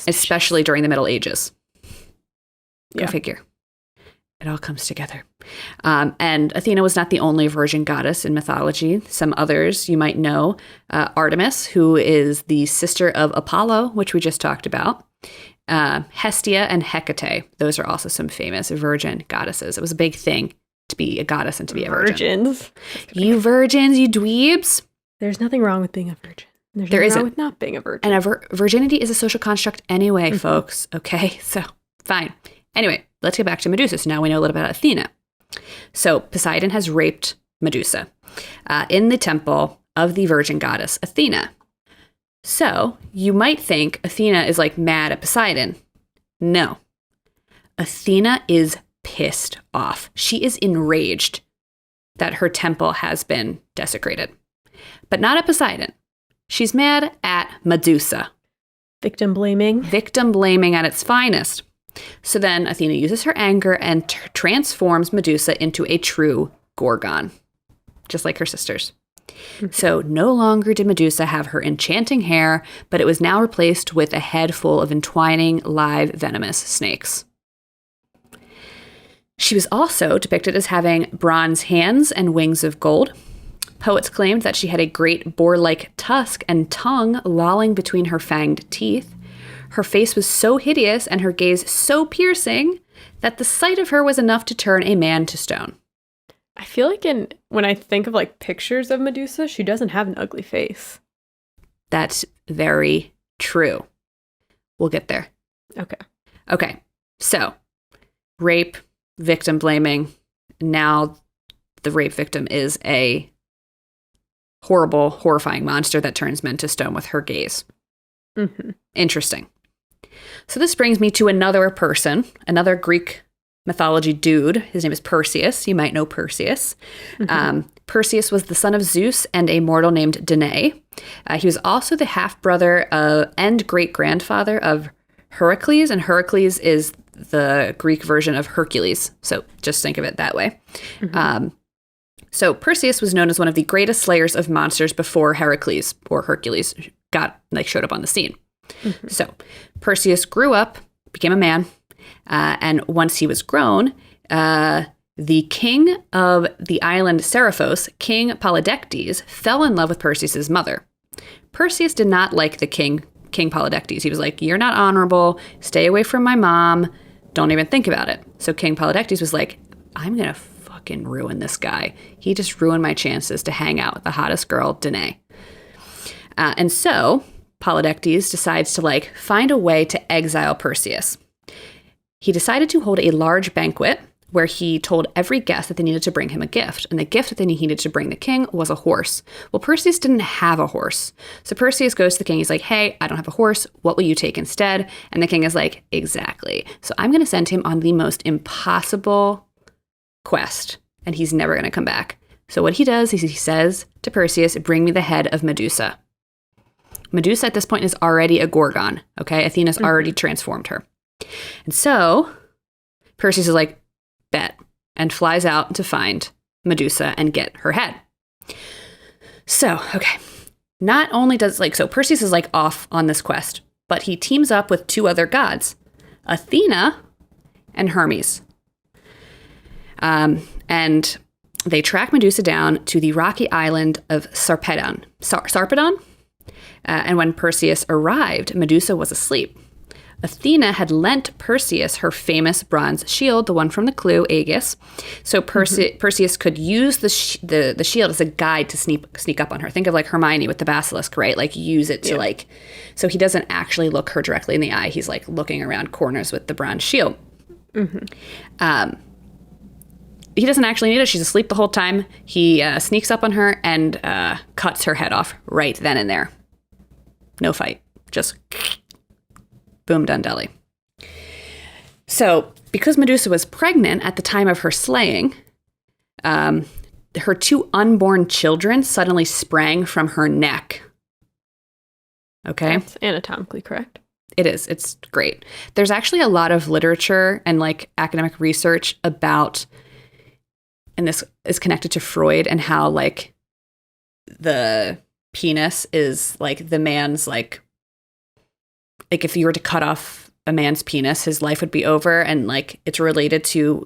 especially during the Middle Ages. Go figure. It all comes together. And Athena was not the only virgin goddess in mythology. Some others you might know. Artemis, who is the sister of Apollo, which we just talked about. Hestia and Hecate. Those are also some famous virgin goddesses. It was a big thing to be a goddess and to be a virgin. Virgins. You virgins, you dweebs. There's nothing wrong with being a virgin. There's There nothing isn't. wrong with not being a virgin. And virginity is a social construct anyway, folks. Okay, so fine. Anyway, let's get back to Medusa. So now we know a little bit about Athena. So Poseidon has raped Medusa in the temple of the virgin goddess Athena. So you might think Athena is like mad at Poseidon. No. Athena is pissed off. She is enraged that her temple has been desecrated. But not at Poseidon. She's mad at Medusa. Victim blaming. Victim blaming at its finest. So then Athena uses her anger and transforms Medusa into a true Gorgon, just like her sisters. So no longer did Medusa have her enchanting hair, but it was now replaced with a head full of entwining, live, venomous snakes. She was also depicted as having bronze hands and wings of gold. Poets claimed that she had a great boar-like tusk and tongue lolling between her fanged teeth. Her face was so hideous and her gaze so piercing that the sight of her was enough to turn a man to stone. I feel like when I think of, like, pictures of Medusa, she doesn't have an ugly face. That's very true. We'll get there. Okay. So, rape, victim blaming. Now the rape victim is a horrible, horrifying monster that turns men to stone with her gaze. Interesting. So this brings me to another person, another Greek mythology dude. His name is Perseus. You might know Perseus. Perseus was the son of Zeus and a mortal named Danae. He was also the half-brother and great-grandfather of Heracles, and Heracles is the Greek version of Hercules. So just think of it that way. So Perseus was known as one of the greatest slayers of monsters before Heracles or Hercules showed up on the scene. So Perseus grew up, became a man, and once he was grown, the king of the island Seriphos, King Polydectes, fell in love with Perseus's mother. Perseus did not like the king Polydectes. He was like, "You're not honorable. Stay away from my mom. Don't even think about it." So King Polydectes was like, "I'm gonna fucking ruin this guy. He just ruined my chances to hang out with the hottest girl, Danae." And so Polydectes decides to find a way to exile Perseus. He decided to hold a large banquet where he told every guest that they needed to bring him a gift. And the gift that they needed to bring the king was a horse. Well, Perseus didn't have a horse. So Perseus goes to the king. He's like, "Hey, I don't have a horse. What will you take instead?" And the king is like, "Exactly. So I'm going to send him on the most impossible quest. And he's never going to come back." So what he does is he says to Perseus, "Bring me the head of Medusa." Medusa at this point is already a Gorgon. Okay. Athena's already transformed her. And so Perseus is like, "Bet," and flies out to find Medusa and get her head. So, okay. Not only does, so Perseus is off on this quest, but he teams up with two other gods, Athena, and Hermes. And they track Medusa down to the rocky island of Sarpedon. And when Perseus arrived, Medusa was asleep. Athena had lent Perseus her famous bronze shield, the one from the clue, Aegis, so Perseus could use the shield as a guide to sneak up on her. Think of like Hermione with the basilisk, right? Like use it to like, so he doesn't actually look her directly in the eye. He's like looking around corners with the bronze shield. He doesn't actually need it. She's asleep the whole time. He sneaks up on her and cuts her head off right then and there. No fight. Just boom, done deli. So, because Medusa was pregnant at the time of her slaying, her 2 unborn children suddenly sprang from her neck. Okay? That's anatomically correct. It is. It's great. There's actually a lot of literature and like academic research about, and this is connected to Freud and how like the penis is like the man's like if you were to cut off a man's penis, his life would be over. And like it's related to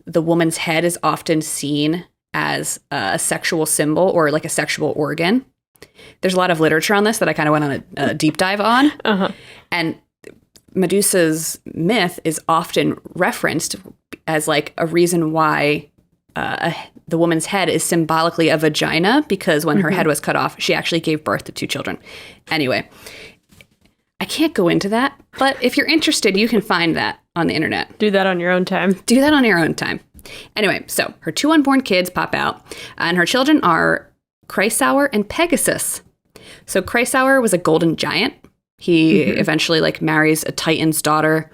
the woman's head is often seen as a sexual symbol or like a sexual organ. There's a lot of literature on this that I kind of went on a deep dive on. And Medusa's myth is often referenced as like a reason why the woman's head is symbolically a vagina, because when her head was cut off, she actually gave birth to 2 children. Anyway, I can't go into that, but if you're interested, you can find that on the internet. Do that on your own time. Do that on your own time. Anyway, so her 2 unborn kids pop out, and her children are Kreisauer and Pegasus. So Kreisauer was a golden giant. He eventually like marries a Titan's daughter,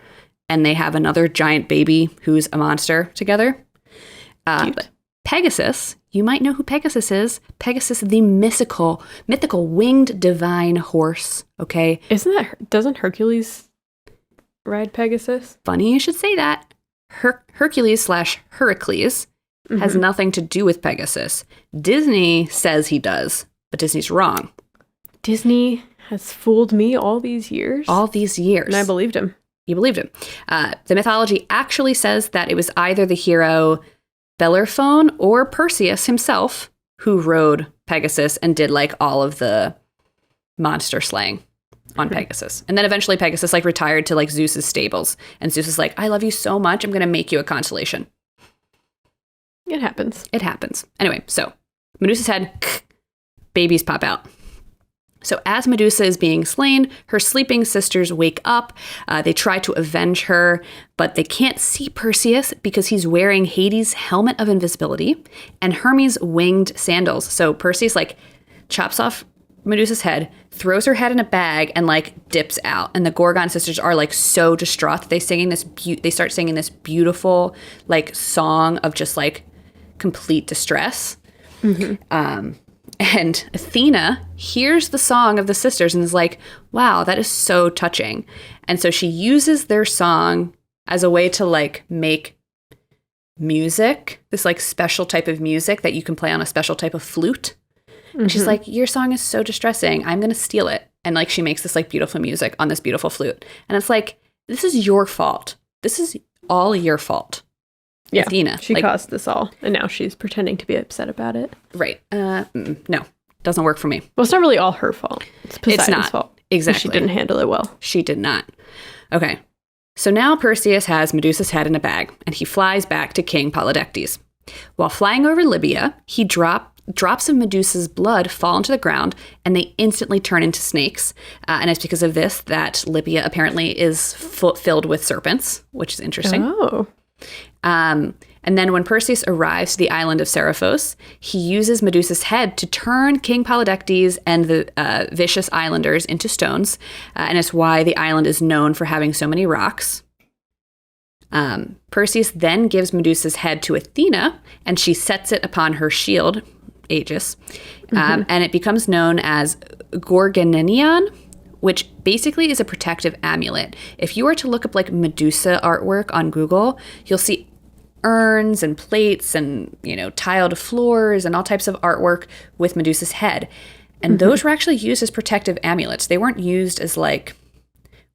and they have another giant baby who's a monster together. But Pegasus, you might know who Pegasus is. Pegasus, the mythical winged divine horse. Okay, Doesn't Hercules ride Pegasus? Funny you should say that. Hercules/Heracles has nothing to do with Pegasus. Disney says he does, but Disney's wrong. Disney has fooled me all these years. And I believed him. You believed him. The mythology actually says that it was either the hero Bellerophon or Perseus himself who rode Pegasus and did like all of the monster slaying on Pegasus. And then eventually Pegasus like retired to like Zeus's stables. And Zeus is like, I love you so much, I'm going to make you a constellation. It happens. Anyway, so Medusa's head, babies pop out. So as Medusa is being slain, her sleeping sisters wake up. They try to avenge her, but they can't see Perseus because he's wearing Hades' helmet of invisibility and Hermes' winged sandals. So Perseus like chops off Medusa's head, throws her head in a bag, and like dips out. And the Gorgon sisters are like so distraught. They start singing this beautiful like song of just like complete distress. And Athena hears the song of the sisters and is like, wow, that is so touching. And so she uses their song as a way to like make music, this like special type of music that you can play on a special type of flute. And she's like, your song is so distressing. I'm going to steal it. And like she makes this like beautiful music on this beautiful flute. And it's like, this is your fault. This is all your fault. Yeah, Athena. she caused this all, and now she's pretending to be upset about it. Right. No, doesn't work for me. Well, it's not really all her fault. It's Poseidon's fault. Exactly. She didn't handle it well. She did not. Okay. So now Perseus has Medusa's head in a bag, and he flies back to King Polydectes. While flying over Libya, he drops of Medusa's blood fall into the ground, and they instantly turn into snakes. And it's because of this that Libya apparently is filled with serpents, which is interesting. Oh. And then when Perseus arrives to the island of Seriphos, he uses Medusa's head to turn King Polydectes and the vicious islanders into stones. And it's why the island is known for having so many rocks. Perseus then gives Medusa's head to Athena, and she sets it upon her shield, Aegis. And it becomes known as Gorgonenion, which basically is a protective amulet. If you were to look up like Medusa artwork on Google, you'll see urns and plates and, tiled floors and all types of artwork with Medusa's head. And those were actually used as protective amulets. They weren't used as like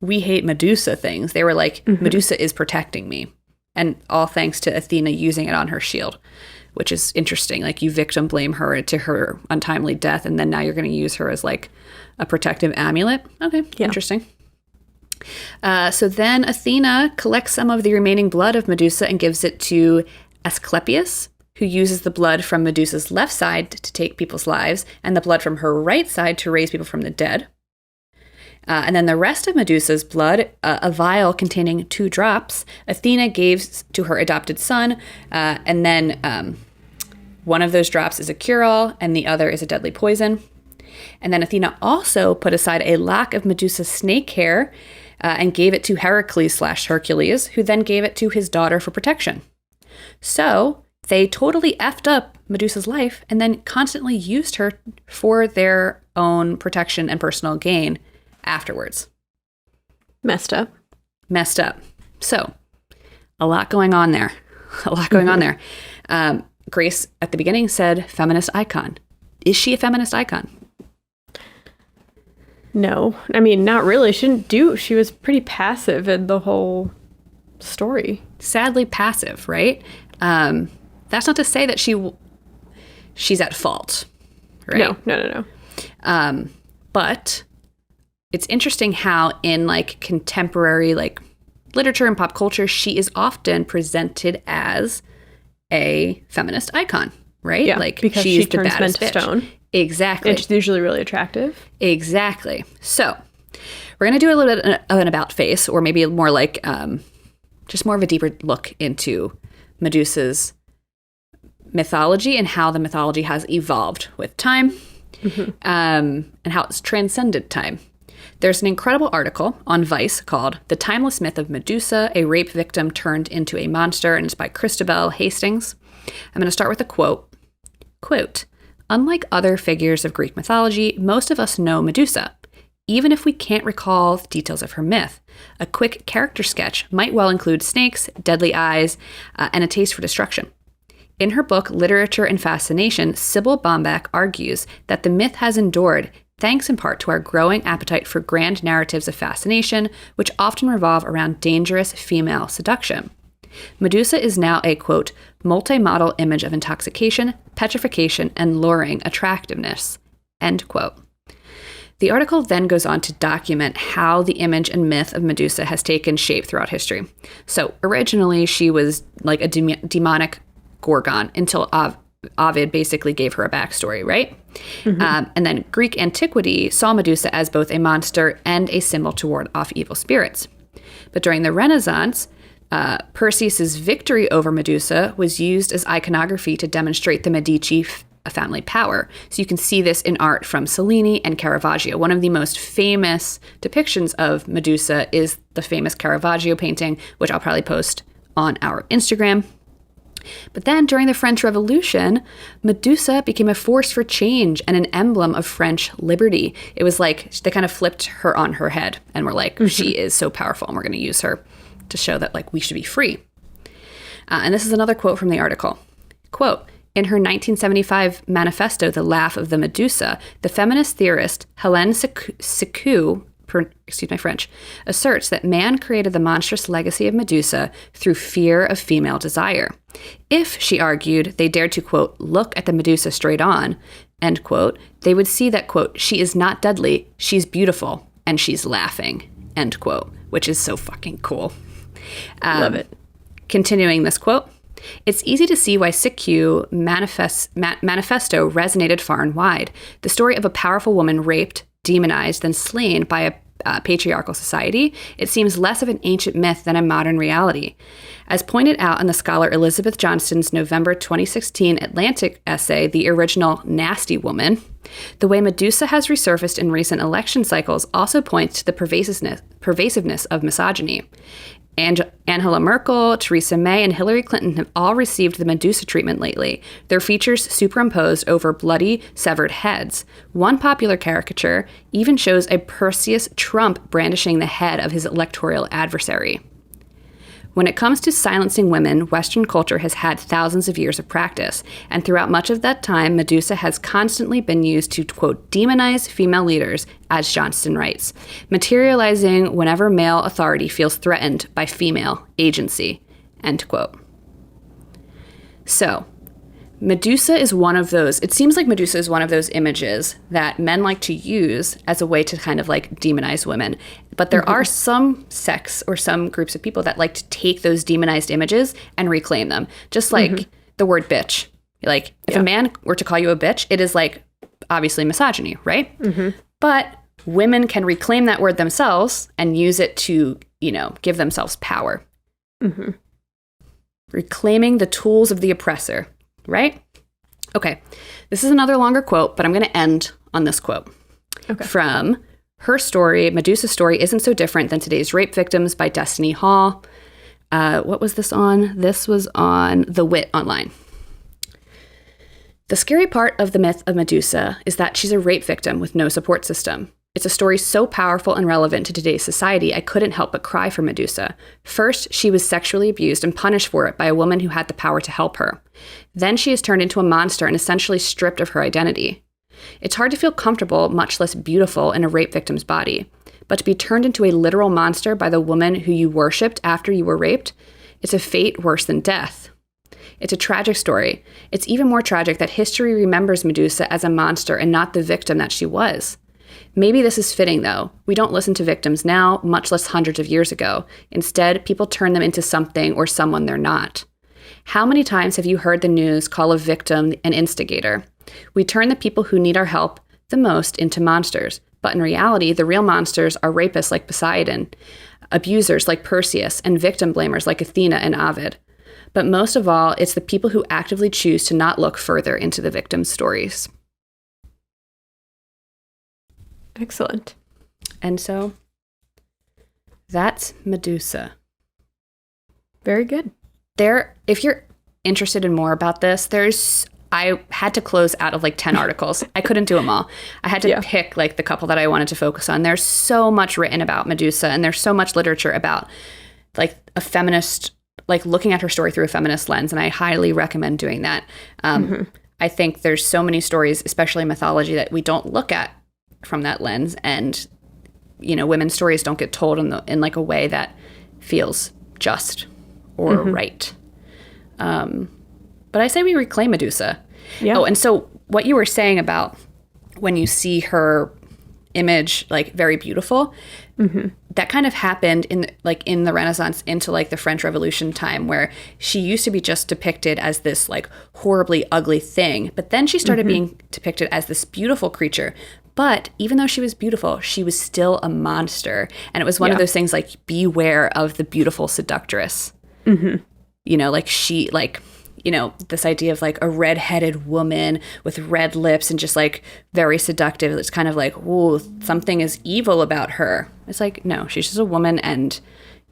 we hate Medusa things. They were like, Medusa is protecting me. And all thanks to Athena using it on her shield, which is interesting. Like, you victim blame her to her untimely death, and then now you're going to use her as like a protective amulet. Okay, interesting. So then Athena collects some of the remaining blood of Medusa and gives it to Asclepius, who uses the blood from Medusa's left side to take people's lives and the blood from her right side to raise people from the dead. And then the rest of Medusa's blood, a vial containing 2 drops, Athena gave to her adopted son. And then one of those drops is a cure-all and the other is a deadly poison. And then Athena also put aside a lock of Medusa's snake hair and gave it to Heracles/Hercules, who then gave it to his daughter for protection. So they totally effed up Medusa's life and then constantly used her for their own protection and personal gain afterwards. Messed up. So a lot going on there. Grace at the beginning said feminist icon. Is she a feminist icon? No. I mean, not really. She was pretty passive in the whole story. Sadly passive, right? That's not to say that she's at fault, right? No. But it's interesting how in like contemporary like literature and pop culture, she is often presented as a feminist icon, right? Yeah, like because she's she the turns men baddest to bitch. stone. Exactly. It's usually really attractive. Exactly. So we're going to do a little bit of an about face, or maybe more like just more of a deeper look into Medusa's mythology and how the mythology has evolved with time, and how it's transcended time. There's an incredible article on Vice called The Timeless Myth of Medusa, a Rape Victim Turned into a Monster, and it's by Christabel Hastings. I'm going to start with a quote. Quote, "Unlike other figures of Greek mythology, most of us know Medusa. Even if we can't recall the details of her myth, a quick character sketch might well include snakes, deadly eyes, and a taste for destruction. In her book, Literature and Fascination, Sybil Baumbach argues that the myth has endured thanks in part to our growing appetite for grand narratives of fascination, which often revolve around dangerous female seduction. Medusa is now a, quote, multi-model image of intoxication, petrification, and luring attractiveness," end quote. The article then goes on to document how the image and myth of Medusa has taken shape throughout history. So originally she was like a demonic Gorgon until Ovid basically gave her a backstory, right? And then Greek antiquity saw Medusa as both a monster and a symbol to ward off evil spirits. But during the Renaissance, Perseus' victory over Medusa was used as iconography to demonstrate the Medici family power. So you can see this in art from Cellini and Caravaggio. One of the most famous depictions of Medusa is the famous Caravaggio painting, which I'll probably post on our Instagram. But then during the French Revolution, Medusa became a force for change and an emblem of French liberty. It was like they kind of flipped her on her head and were like, she is so powerful and we're going to use her to show that like we should be free. And this is another quote from the article. Quote, "In her 1975 manifesto, The Laugh of the Medusa, the feminist theorist Hélène Secou, excuse my French, asserts that man created the monstrous legacy of Medusa through fear of female desire. If, she argued, they dared to, quote, look at the Medusa straight on, end quote, they would see that, quote, she is not deadly, she's beautiful, and she's laughing, end quote," which is so fucking cool. Love it. Continuing this quote, "It's easy to see why Secou manifesto resonated far and wide. The story of a powerful woman raped, demonized, then slain by a patriarchal society, it seems less of an ancient myth than a modern reality. As pointed out in the scholar Elizabeth Johnston's November 2016 Atlantic essay, The Original Nasty Woman, the way Medusa has resurfaced in recent election cycles also points to the pervasiveness of misogyny. Angela Merkel, Theresa May, and Hillary Clinton have all received the Medusa treatment lately, their features superimposed over bloody, severed heads. One popular caricature even shows a Perseus Trump brandishing the head of his electoral adversary." When it comes to silencing women, Western culture has had thousands of years of practice, and throughout much of that time, Medusa has constantly been used to, quote, demonize female leaders, as Johnston writes, materializing whenever male authority feels threatened by female agency, end quote. So, Medusa is one of those, it seems like Medusa is one of those images that men like to use as a way to kind of like demonize women. But there are some sects or some groups of people that like to take those demonized images and reclaim them. Just like the word bitch. Like if a man were to call you a bitch, it is like obviously misogyny, right? But women can reclaim that word themselves and use it to, you know, give themselves power. Reclaiming the tools of the oppressor. Right? Okay. This is another longer quote, but I'm going to end on this quote. Okay. From her story, Medusa's story isn't so different than today's rape victims by Destiny Hall. What was this on? This was on The Wit online. The scary part of the myth of Medusa is that she's a rape victim with no support system. It's a story so powerful and relevant to today's society, I couldn't help but cry for Medusa. First, she was sexually abused and punished for it by a woman who had the power to help her. Then she is turned into a monster and essentially stripped of her identity. It's hard to feel comfortable, much less beautiful, in a rape victim's body. But to be turned into a literal monster by the woman who you worshipped after you were raped, it's a fate worse than death. It's a tragic story. It's even more tragic that history remembers Medusa as a monster and not the victim that she was. Maybe this is fitting, though. We don't listen to victims now, much less hundreds of years ago. Instead, people turn them into something or someone they're not. How many times have you heard the news call a victim an instigator? We turn the people who need our help the most into monsters. But in reality, the real monsters are rapists like Poseidon, abusers like Perseus, and victim blamers like Athena and Ovid. But most of all, it's the people who actively choose to not look further into the victims' stories. Excellent. And so that's Medusa. Very good. If you're interested in more about this, I had to close out of like 10 articles. I couldn't do them all. I had to pick like the couple that I wanted to focus on. There's so much written about Medusa, and there's so much literature about like a feminist, like looking at her story through a feminist lens. And I highly recommend doing that. I think there's so many stories, especially mythology, that we don't look at from that lens, and you know, women's stories don't get told in like a way that feels just or right. But I say we reclaim Medusa. Yeah. Oh, and so what you were saying about when you see her image like very beautiful, that kind of happened in the Renaissance into like the French Revolution time, where she used to be just depicted as this like horribly ugly thing, but then she started being depicted as this beautiful creature. But even though she was beautiful, she was still a monster. And it was one of those things like, beware of the beautiful seductress. You know, like she, like, you know, this idea of like a red-headed woman with red lips and just like very seductive. It's kind of like, ooh, something is evil about her. It's like, no, she's just a woman and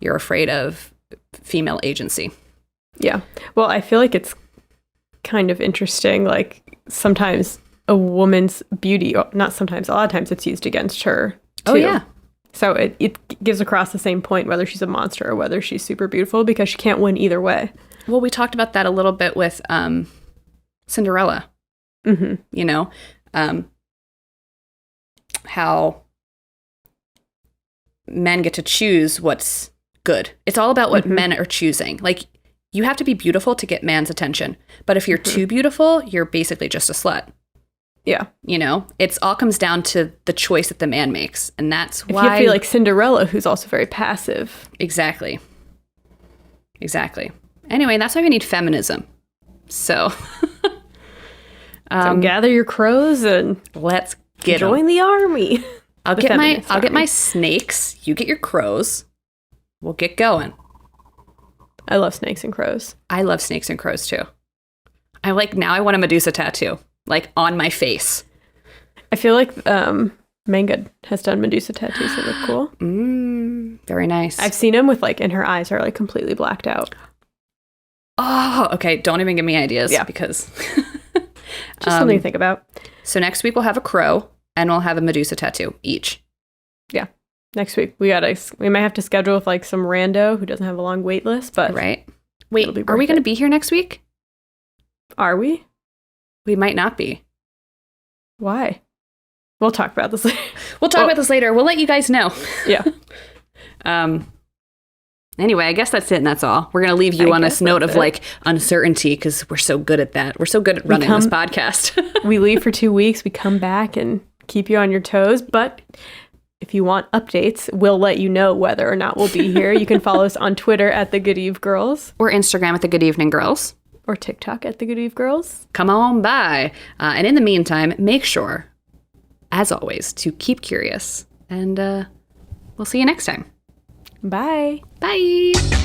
you're afraid of female agency. Yeah. Well, I feel like it's kind of interesting. Like sometimes a woman's beauty, not sometimes, a lot of times it's used against her too. Oh, yeah. So it gives across the same point whether she's a monster or whether she's super beautiful, because she can't win either way. Well, we talked about that a little bit with Cinderella. You know, how men get to choose what's good. It's all about what men are choosing. Like, you have to be beautiful to get man's attention. But if you're too beautiful, you're basically just a slut. Yeah. You know, it's all comes down to the choice that the man makes. And that's why... If you feel like Cinderella, who's also very passive. Exactly. Anyway, that's why we need feminism. So... so gather your crows and let's get join the army. I'll get my snakes. You get your crows. We'll get going. I love snakes and crows. I love snakes and crows too. I want a Medusa tattoo, like on my face. I feel like Manga has done Medusa tattoos that look cool. Very nice. I've seen them with and her eyes are like completely blacked out. Oh, okay. Don't even give me ideas because just something to think about. So next week we'll have a crow and we'll have a Medusa tattoo each. Yeah. Next week. We might have to schedule with like some rando who doesn't have a long wait list, but Right. Wait, are we going to be here next week? Are we? We might not be. Why? We'll talk about this later. We'll talk about this later. We'll let you guys know. Yeah. Anyway, I guess that's it and that's all. We're going to leave you on this note of like uncertainty because we're so good at that. We're so good at running this podcast. We leave for 2 weeks. We come back and keep you on your toes. But if you want updates, we'll let you know whether or not we'll be here. You can follow us on Twitter at The Good Eve Girls. Or Instagram at The Good Evening Girls. Or TikTok at The Good Eve Girls. Come on by. And in the meantime, make sure, as always, to keep curious. And we'll see you next time. Bye. Bye.